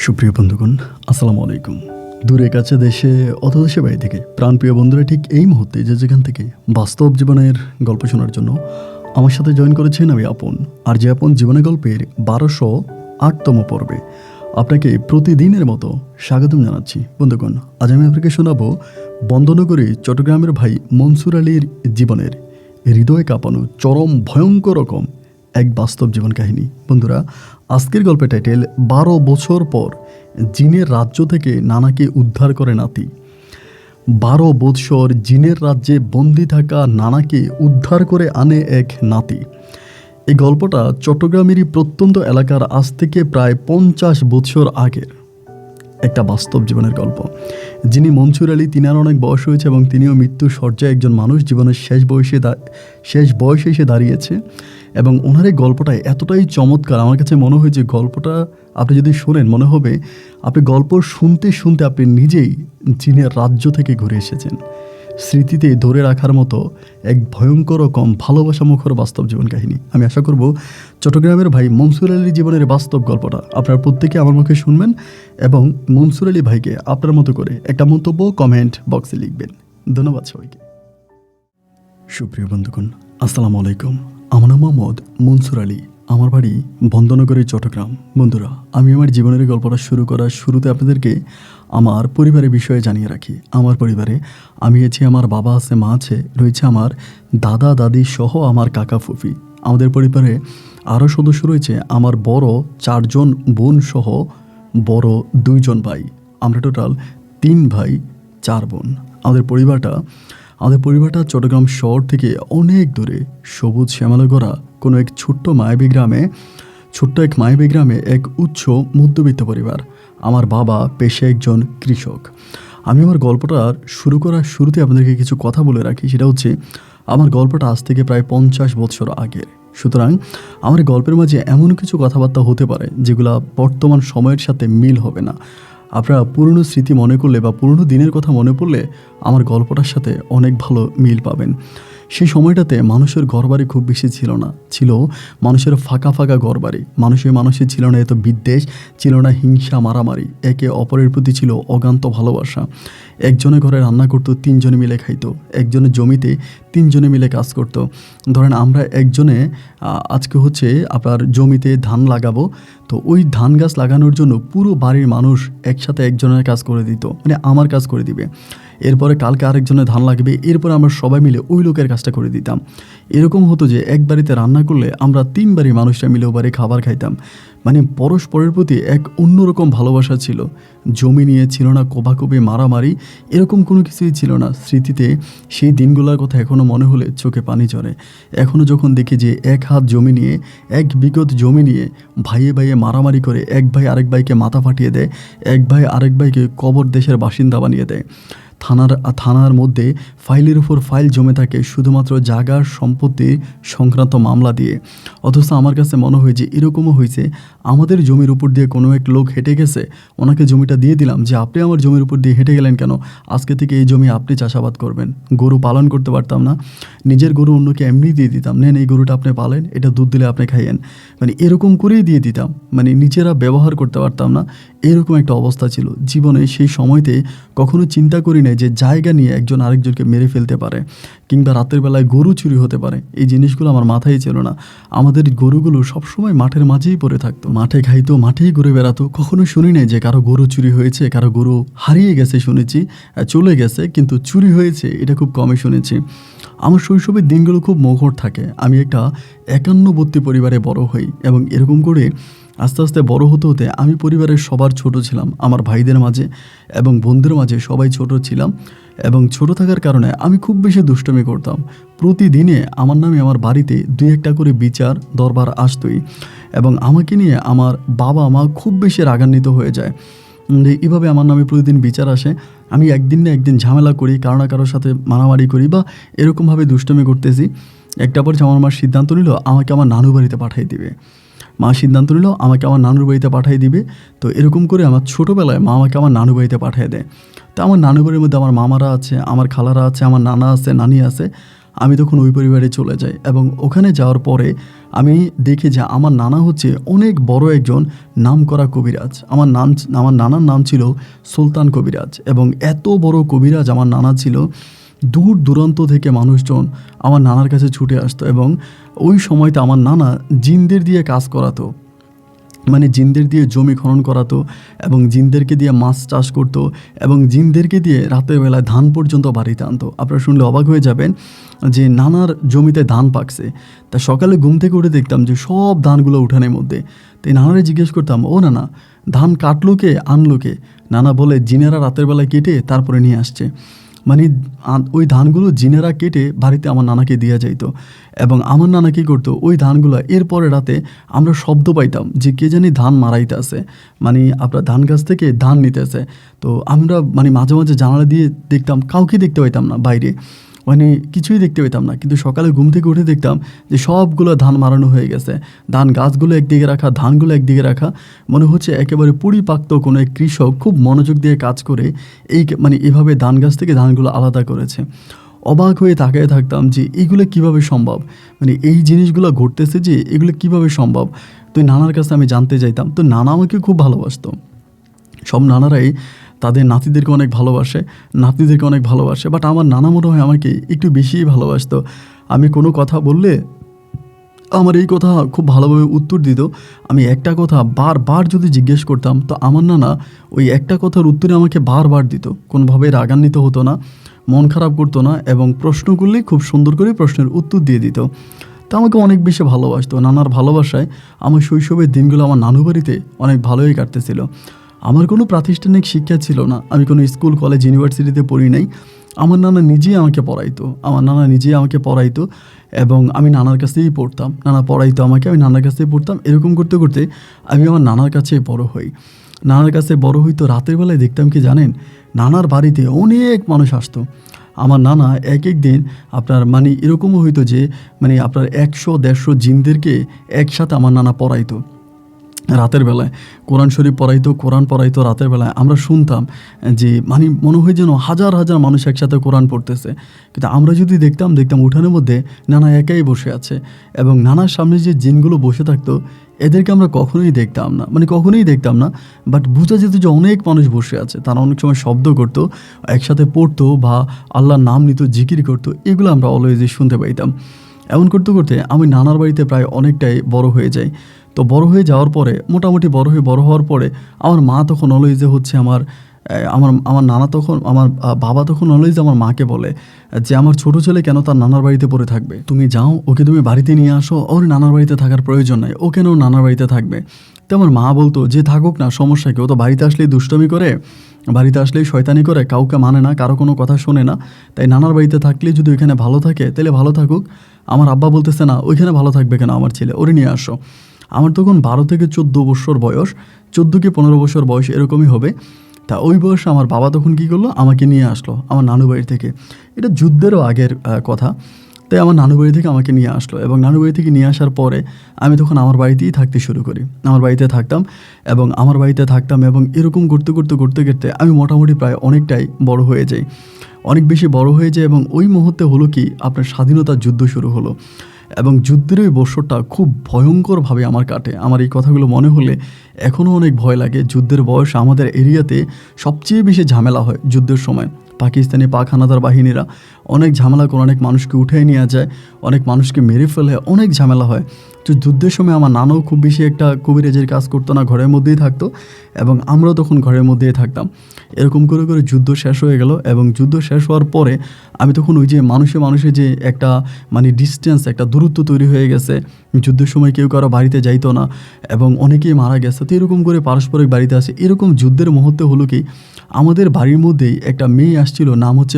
সুপ্রিয় বন্ধুগণ, আসসালামু আলাইকুম। দূরে কাছে দেশে অথবা দেশে বাইরে থেকে প্রাণপ্রিয় বন্ধুরা ঠিক এই মুহূর্তে যে যেখান থেকে বাস্তব জীবনের গল্প শোনার জন্য আমার সাথে জয়েন করেছেন আমি আপন। আর যে আপন জীবনের গল্পের 1208তম পর্বে আপনাকে প্রতিদিনের মতো স্বাগতম জানাচ্ছি। বন্ধুগণ, আজ আমি আপনাকে শোনাবো বন্দনগরী চট্টগ্রামের ভাই মনসুর আলীর জীবনের হৃদয় কাঁপানো চরম ভয়ঙ্কর রকম এক বাস্তব জীবন কাহিনী। বন্ধুরা, আজকের গল্পের টাইটেল 12 বছর পর জিনের রাজ্য থেকে নানাকে উদ্ধার করে নাতি। 12 বৎসর জিনের রাজ্যে বন্দি থাকা নানাকে উদ্ধার করে আনে এক নাতি। এই গল্পটা চট্টগ্রামেরই প্রত্যন্ত এলাকার আজ থেকে প্রায় 50 বৎসর আগের একটা বাস্তব জীবনের গল্প। যিনি মনসুর আলী, তিনার অনেক বয়স হয়েছে এবং তিনিও মৃত্যুর শয্যায় একজন মানুষ জীবনের শেষ বয়সে এসে দাঁড়িয়েছে। এবং ওনার এই গল্পটা এতটাই চমৎকার, আমার কাছে মনে হয় যে গল্পটা আপনি যদি শোনেন মনে হবে আপনি গল্প শুনতে শুনতে আপনি নিজেই জিনের রাজ্য থেকে ঘুরে এসেছেন। স্মৃতিতে ধরে রাখার মতো এক ভয়ঙ্কর রকম ভালোবাসা মুখর বাস্তব জীবন কাহিনী। আমি আশা করব চট্টগ্রামের ভাই মনসুর আলীর জীবনের বাস্তব গল্পটা আপনারা প্রত্যেকে আমার মুখে শুনবেন এবং মনসুর আলী ভাইকে আপনার মতো করে একটা মন্তব্য কমেন্ট বক্সে লিখবেন। ধন্যবাদ সবাইকে। সুপ্রিয় বন্ধুগণ, আসসালামু আলাইকুম। আমার নাম মোহাম্মদ মনসুর আলী, আমার বাড়ি বন্দনগরী, চট্টগ্রাম। বন্ধুরা, আমি আমার জীবনের গল্পটা শুরু করার শুরুতে আপনাদেরকে আমার পরিবারের বিষয়ে জানিয়ে রাখি। আমার পরিবারে আমি আছি, আমার বাবা আছে, মা আছে, রয়েছে আমার দাদা দাদি সহ আমার কাকা ফুফি। আমাদের পরিবারে আরও সদস্য রয়েছে আমার বড় 4 জন বোন সহ বড় 2 জন ভাই। আমরা টোটাল 3 ভাই 4 বোন। আমাদের পরিবারটা চট্টগ্রাম শহর থেকে অনেক দূরে সবুজ শ্যামলে গড়া কোনো এক ছোট্ট এক মায়াবী গ্রামে এক উচ্চ মধ্যবিত্ত পরিবার। আমার বাবা পেশায় একজন কৃষক। আমি আমার গল্পটা শুরু করার শুরুতে আপনাদেরকে কিছু কথা বলে রাখি। সেটা হচ্ছে আমার গল্পটা আজ থেকে প্রায় 50 বছর আগের। সুতরাং আমার গল্পের মাঝে এমন কিছু কথাবার্তা হতে পারে যেগুলো বর্তমান সময়ের সাথে মিল হবে না। আপনারা পুরনো স্মৃতি মনে করলে বা পুরনো দিনের কথা মনে পড়লে আমার গল্পটার সাথে অনেক ভালো মিল পাবেন। সেই সময়টাতে মানুষের ঘরবাড়ি খুব বেশি ছিল না, ছিল মানুষের ফাঁকা ঘরবাড়ি। মানুষের ছিল না এত বিদ্বেষ, ছিল না হিংসা মারামারি, একে অপরের প্রতি ছিল অগান্ত ভালোবাসা। একজনের ঘরে রান্না করতো, 3 জনে মিলে খাইতো। একজনের জমিতে 3 জনে মিলে কাজ করতো। ধরেন আমরা একজনে আজকে হচ্ছে আপনার জমিতে ধান লাগাবো, তো ওই ধান গাছ লাগানোর জন্য পুরো বাড়ির মানুষ একসাথে একজনের কাজ করে দিত, মানে আমার কাজ করে দিবে। এরপরে কালকে আরেকজনের ধান লাগবে, এরপরে আমরা সবাই মিলে ওই লোকের কাজটা করে দিতাম। এরকম হতো যে এক বাড়িতে রান্না করলে আমরা 3 বাড়ির মানুষরা মিলে ও বাড়ি খাবার খাইতাম। মানে পরস্পরের প্রতি এক অন্যরকম ভালোবাসা ছিল। জমি নিয়ে ছিল না কোপাকুপি মারামারি, এরকম কোনো কিছুই ছিল না। স্মৃতিতে সেই দিনগুলোর কথা এখনও মনে হলে চোখে পানি ঝরে। এখনও যখন দেখি যে 1 হাত জমি নিয়ে, 1 বিঘত জমি নিয়ে ভাইয়ে মারামারি করে এক ভাই আরেক ভাইকে মাথা ফাটিয়ে দেয়, এক ভাই আরেক ভাইকে কবর দেশের বাসিন্দা বানিয়ে দেয়। থানার মধ্যে ফাইলের উপর ফাইল জমে থাকে শুধুমাত্র জায়গার সম্পত্তি সংক্রান্ত মামলা দিয়ে। অথচ আমার কাছে মনে হয় যে এরকমও হয়েছে, আমাদের জমির উপর দিয়ে কোনো এক লোক হেঁটে গেছে, ওনাকে জমিটা দিয়ে দিলাম যে আপনি আমার জমির উপর দিয়ে হেঁটে গেলেন কেন, আজকে থেকে এই জমি আপনি চাষাবাদ করবেন। গরু পালন করতে পারতাম না, নিজের গরু অন্যকে এমনি দিয়ে দিতাম, নেন এই গরুটা আপনি পালেন, এটা দুধ দিলে আপনি খাইয়েন, মানে এরকম করেই দিয়ে দিতাম। মানে নিজেরা ব্যবহার করতে পারতাম না, এরকম একটা অবস্থা ছিল জীবনে। সেই সময়তে কখনো চিন্তা করি না যে জায়গা নিয়ে একজন আরেকজনকে মেরে ফেলতে পারে, কিংবা রাতের বেলায় গরু চুরি হতে পারে। এই জিনিসগুলো আমার মাথায় ছিল না। আমাদের গরুগুলো সবসময় মাঠের মাঝেই পড়ে থাকতো, মাঠে খাইতো, মাঠেই ঘুরে বেড়াতো। কখনো শুনি নাই যে কারো গরু চুরি হয়েছে, কারো গরু হারিয়ে গেছে। শুনেছি চলে গেছে, কিন্তু চুরি হয়েছে এটা খুব কমই শুনেছি। আমার শৈশবের দিনগুলো খুব মুখর থাকে। আমি একটা একান্নবর্তী পরিবারে বড় হই এবং এরকম করে আস্তে আস্তে বড় হতে হতে আমি পরিবারের সবার ছোট ছিলাম। আমার ভাইদের মাঝে এবং বোনদের মাঝে সবাই ছোট ছিলাম এবং ছোট থাকার কারণে আমি খুব বেশি দুষ্টুমি করতাম। প্রতিদিনে আমার নামে আমার বাড়িতে 2-1টা করে বিচার দরবার আসতোই এবং আমাকে নিয়ে আমার বাবা মা খুব বেশি রাগান্বিত হয়ে যায়। এভাবে আমার নামে প্রতিদিন বিচার আসে। আমি একদিন না একদিন ঝামেলা করি, কারো না কারোর সাথে মারামারি করি বা এরকমভাবে দুষ্টুমি করতেছি। একটা পর আমার মা সিদ্ধান্ত নিল আমাকে আমার নানু বাড়িতে পাঠিয়ে দিবে। তো এরকম করে আমার ছোটোবেলায় মা আমাকে আমার নানু বাড়িতে পাঠিয়ে দেয়। তো আমার নানু বাড়ির মধ্যে আমার মামারা আছে, আমার খালারা আছে, আমার নানা আছে, নানি আছে। আমি তখন ওই পরিবারে চলে যাই এবং ওখানে যাওয়ার পরে আমি দেখি যে আমার নানা হচ্ছে অনেক বড় একজন নামকরা কবিরাজ। আমার নানার নাম ছিল সুলতান কবিরাজ, এবং এত বড় কবিরাজ আমার নানা ছিল, দূর দূরান্ত থেকে মানুষজন আমার নানার কাছে ছুটে আসতো। এবং ওই সময়তে আমার নানা জিনদের দিয়ে কাজ করাতো, মানে জিনদের দিয়ে জমি খনন করাতো, এবং জিনদেরকে দিয়ে মাছ চাষ করতো, এবং জিনদেরকে দিয়ে রাতের বেলায় ধান পর্যন্ত বাড়িতে আনতো। আপনারা শুনলে অবাক হয়ে যাবেন যে নানার জমিতে ধান পাকছে। তা সকালে ঘুম থেকে উঠে দেখতাম যে সব ধানগুলো উঠানের মধ্যে। তাই নানারে জিজ্ঞেস করতাম, ও নানা, ধান কাটলো কে, আনলো কে? নানা বলে, জিনেরা রাতের বেলায় কেটে তারপরে নিয়ে আসছে। মানে ওই ধানগুলো জিনেরা কেটে বাড়িতে আমার নানাকে দেওয়া যাইতো, এবং আমার নানা কী করতো, ওই ধানগুলো এরপরে রাতে আমরা শব্দ পাইতাম যে কে জানি ধান মারাইতে আছে, মানে আপনার ধান গাছ থেকে ধান নিতেছে। তো আমরা মানে মাঝে মাঝে জানালা দিয়ে দেখতাম, কাউকে দেখতে পাইতাম না বাইরে, মানে কিছুই দেখতে পেতাম না। কিন্তু সকালে ঘুম থেকে উঠে দেখতাম যে সবগুলো ধান মারানো হয়ে গেছে, ধান গাছগুলো একদিকে রাখা, ধানগুলো একদিকে রাখা। মনে হচ্ছে একেবারে পরিপাক্ত কোনো এক কৃষক খুব মনোযোগ দিয়ে কাজ করে এই মানে এভাবে ধান গাছ থেকে ধানগুলো আলাদা করেছে। অবাক হয়ে তাকিয়ে থাকতাম যে এইগুলো কিভাবে সম্ভব, মানে এই জিনিসগুলো ঘটতেছে যে এগুলো কিভাবে সম্ভব। তো নানার কাছে আমি জানতে চাইতাম। তো নানা আমাকে খুব ভালোবাসতো। সব নানারাই তাদের নাতিদেরকে অনেক ভালোবাসে, নাতনিদেরকে অনেক ভালোবাসে, বাট আমার নানা মনে হয় আমাকে একটু বেশিই ভালোবাসতো। আমি কোনো কথা বললে আমার এই কথা খুব ভালোভাবে উত্তর দিত। আমি একটা কথা বারবার যদি জিজ্ঞেস করতাম, তো আমার নানা ওই একটা কথার উত্তরে আমাকে বারবার দিত, কোনোভাবে রাগান্বিত হতো না, মন খারাপ করতো না, এবং প্রশ্ন করলেই খুব সুন্দর করে প্রশ্নের উত্তর দিয়ে দিত। তো আমাকে অনেক বেশি ভালোবাসতো। নানার ভালোবাসায় আমার শৈশবের দিনগুলো আমার নানু বাড়িতে অনেক ভালোই কাটতেছিল। আমার কোনো প্রাতিষ্ঠানিক শিক্ষা ছিল না, আমি কোনো স্কুল, কলেজ, ইউনিভার্সিটিতে পড়ি নাই। আমার নানা নিজেই আমাকে পড়াইতো, এবং আমি নানার কাছেই পড়তাম। নানা পড়াইতো আমাকে, আমি নানার কাছেই পড়তাম। এরকম করতে করতে আমি আমার নানার কাছে বড় হই। নানার কাছে বড় হই তো রাতের বেলায় দেখতাম কি জানেন, নানার বাড়িতে অনেক মানুষ আসতো। আমার নানা এক এক দিন আপনার মানে এরকমও হইতো যে মানে আপনার 100-150 জিনদেরকে একসাথে আমার নানা পড়াইতো রাতের বেলায়। কোরআন শরীফ কোরআন পড়াইতো রাতের বেলায়। আমরা শুনতাম যে মানে মনে হয় যেন হাজার হাজার মানুষ একসাথে কোরআন পড়তেছে। কিন্তু আমরা যদি দেখতাম উঠানের মধ্যে নানা একাই বসে আছে, এবং নানার সামনে যে জিনগুলো বসে থাকতো এদেরকে আমরা কখনোই দেখতাম না, বাট বোঝা যেত যে অনেক মানুষ বসে আছে। তারা অনেক সময় শব্দ করতো, একসাথে পড়তো, বা আল্লাহর নাম নিত, জিকির করতো। এগুলো আমরা অলওয়েজই শুনতে পাইতাম। এমন করতে করতে আমি নানার বাড়িতে প্রায় অনেকটাই বড় হয়ে যাই। তো বড় হয়ে যাওয়ার পরে মোটামুটি বড় হওয়ার পরে আমার মা তখন অলওয়েজ হচ্ছে আমার নানা তখন আমার বাবা তখন অলওয়েজ আমার মাকে বলে যে আমার ছোট ছেলে কেন তার নানার বাড়িতে পড়ে থাকবে, তুমি যাও, ওকে তুমি বাড়িতে নিয়ে আসো, ওর নানার বাড়িতে থাকার প্রয়োজন নাই, ও কেন নানার বাড়িতে থাকবে। তো আমার মা বলতো যে থাকুক না, সমস্যা কি, ও তো বাড়িতে আসলেই দুষ্টমি করে, বাড়িতে আসলেই শয়তানি করে, কাউকে মানে না, কারো কোনো কথা শোনে না। তাই নানার বাড়িতে থাকলে যদি ওইখানে ভালো থাকে তাহলে ভালো থাকুক। আমার আব্বা বলতেছে না, ওইখানে ভালো থাকবে কেন আমার ছেলে, ওরে নিয়ে আসো। আমার তখন 12 থেকে 14 বছর বয়স, 14 কি 15 বছর বয়স এরকমই হবে। তা ওই বয়সে আমার বাবা তখন কী করলো, আমাকে নিয়ে আসলো আমার নানু বাড়ি থেকে। এটা যুদ্ধেরও আগের কথা। তাই আমার নানু বাড়ি থেকে আমাকে নিয়ে আসলো, এবং নানু বাড়ি থেকে নিয়ে আসার পরে আমি তখন আমার বাড়িতেই থাকতে শুরু করি। আমার বাড়িতে থাকতাম, এবং এরকম করতে আমি মোটামুটি প্রায় অনেকটাই বড় হয়ে যাই, অনেক বেশি বড় হয়ে যায়। এবং ওই মুহূর্তে হলো কি, আপনার স্বাধীনতার যুদ্ধ শুরু হলো, এবং যুদ্ধের ওই বছরটা খুব ভয়ঙ্করভাবে আমার কাটে। আমার এই কথাগুলো মনে হলে এখনও অনেক ভয় লাগে। যুদ্ধের বয়সে আমাদের এরিয়াতে সবচেয়ে বেশি ঝামেলা হয় যুদ্ধের সময়। পাকিস্তানি পাক হানাদার বাহিনীরা অনেক ঝামেলা করে, অনেক মানুষকে উঠিয়ে নিয়ে যায়, অনেক মানুষকে মেরে ফেলে, অনেক ঝামেলা হয়। তো যুদ্ধের সময় আমার নানাও খুব বেশি একটা কবিরাজের কাজ করতো না, ঘরের মধ্যেই থাকতো, এবং আমরাও তখন ঘরের মধ্যেই থাকতাম। এরকম করে যুদ্ধ শেষ হয়ে গেল, এবং যুদ্ধ শেষ হওয়ার পরে আমি তখন ওই যে মানুষে যে একটা মানে ডিস্টেন্স, একটা দূরত্ব তৈরি হয়ে গেছে। যুদ্ধের সময় কেউ কারো বাড়িতে যাইতো না, এবং অনেকেই মারা গেছে। তো এরকম করে পারস্পরিক বাড়িতে আসে। এরকম যুদ্ধের মুহূর্তে হলো কি, আমাদের বাড়ির মধ্যেই একটা মেয়ে আসছিল, নাম হচ্ছে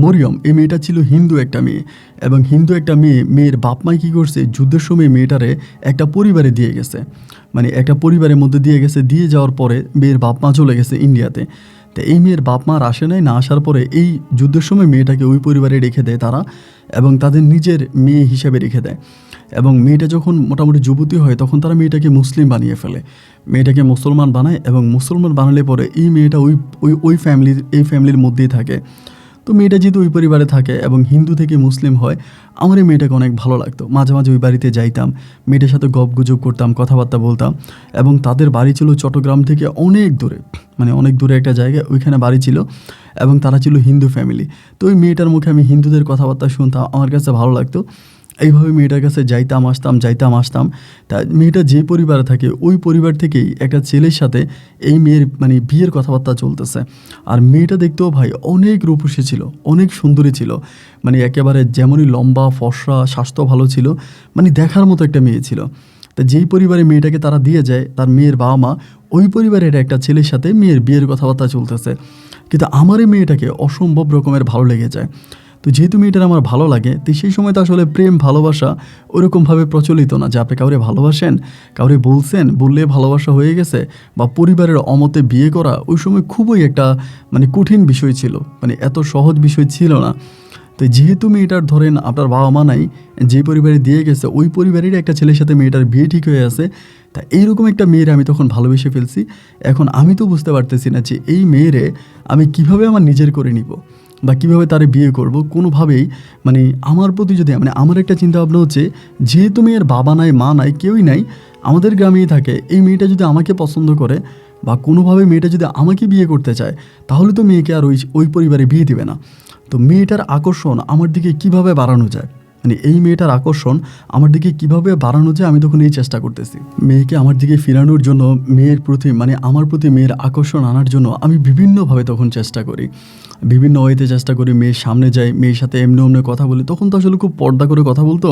মরিয়ম। এই মেয়েটা ছিল হিন্দু একটা মেয়ে, এবং হিন্দু একটা মেয়ের বাপ মাই কী করছে, যুদ্ধের সময় মেয়েটারে একটা পরিবারে দিয়ে গেছে, মানে একটা পরিবারের মধ্যে দিয়ে গেছে। দিয়ে যাওয়ার পরে মেয়ের বাপ মা চলে গেছে ইন্ডিয়াতে। তো এই মেয়ের বাপ মা আসে নাই, না আসার পরে এই যুদ্ধের সময় মেয়েটাকে ওই পরিবারে রেখে দেয় তারা, এবং তাদের নিজের মেয়ে হিসেবে রেখে দেয়। এবং মেয়েটা যখন মোটামুটি যুবতী হয় তখন তারা মেয়েটাকে মুসলিম বানিয়ে ফেলে, মেয়েটাকে মুসলমান বানায়, এবং মুসলমান বানালে পরে এই মেয়েটা ওই ফ্যামিলির মধ্যেই থাকে। তো মেয়েটা যেহেতু ওই পরিবারে থাকে এবং হিন্দু থেকে মুসলিম হয়, আমার এই মেয়েটাকে অনেক ভালো লাগতো। মাঝে মাঝে ওই বাড়িতে যাইতাম, মেয়েটার সাথে গপগুজব করতাম, কথাবার্তা বলতাম। এবং তাদের বাড়ি ছিল চট্টগ্রাম থেকে অনেক দূরে, মানে অনেক দূরে একটা জায়গায়, ওইখানে বাড়ি ছিল এবং তারা ছিল হিন্দু ফ্যামিলি। তো ওই মেয়েটার মুখে আমি হিন্দুদের কথাবার্তা শুনতাম, আমার কাছে ভালো লাগতো। এইভাবে মেয়েটার কাছে যাইতাম আসতাম। তা মেয়েটা যে পরিবারে থাকে ওই পরিবার থেকেই একটা ছেলের সাথে এই মেয়ের মানে বিয়ের কথাবার্তা চলতেছে। আর মেয়েটা দেখতেও ভাই অনেক রূপসী ছিল, অনেক সুন্দরী ছিল, মানে একেবারে যেমনই লম্বা ফর্সা, স্বাস্থ্য ভালো ছিল, মানে দেখার মতো একটা মেয়ে ছিল। তা যেই পরিবারে মেয়েটাকে তারা দিয়ে যায়, তার মেয়ের বাবা মা ওই পরিবারের একটা ছেলের সাথে মেয়ের বিয়ের কথাবার্তা চলতেছে। কিন্তু আমার এই মেয়েটাকে অসম্ভব রকমের ভালো লেগে যায়। তো যেহেতু মেয়েটার আমার ভালো লাগে, তো সেই সময় তো আসলে প্রেম ভালোবাসা ওরকমভাবে প্রচলিত না যে আপনি কাউরে ভালোবাসেন, কাউরে বললে ভালোবাসা হয়ে গেছে, বা পরিবারের অমতে বিয়ে করা ওই সময় খুবই একটা মানে কঠিন বিষয় ছিল, মানে এত সহজ বিষয় ছিল না। তো যেহেতু মেয়েটার ধরেন আপনার বাবা মা নাই, যে পরিবারে দিয়ে গেছে ওই পরিবারের একটা ছেলের সাথে মেয়েটার বিয়ে ঠিক হয়ে আছে, তা এইরকম একটা মেয়ের আমি তখন ভালোবেসে ফেলছি। এখন আমি তো বুঝতে পারতেছি না যে এই মেয়েরে আমি কিভাবে আমার নিজের করে নিব বা কীভাবে তারে বিয়ে করব। কোনোভাবেই মানে আমার প্রতি যদি মানে আমার একটা চিন্তা ভাবনা হচ্ছে, যেহেতু মেয়ের বাবা নাই, মা নাই, কেউই নাই, আমাদের গ্রামেই থাকে, এই মেয়েটা যদি আমাকে পছন্দ করে বা কোনোভাবে মেয়েটা যদি আমাকে বিয়ে করতে চায়, তাহলে তো মেয়েকে আর ওই পরিবারে বিয়ে দিবে না। তো মেয়েটার আকর্ষণ আমার দিকে কিভাবে বাড়ানো যায়, মানে এই মেয়েটার আকর্ষণ আমার দিকে কিভাবে বাড়ানো যায়, আমি তখন এই চেষ্টা করতেছি। মেয়েকে আমার দিকে ফিরানোর জন্য, মেয়ের প্রতি মানে আমার প্রতি মেয়ের আকর্ষণ আনার জন্য আমি বিভিন্নভাবে তখন চেষ্টা করি, বিভিন্ন ওয়েতে চেষ্টা করি। মেয়ের সামনে যাই, মেয়ের সাথে এমনি অমনি কথা বলি। তখন তো আসলে খুব পর্দা করে কথা বলতো,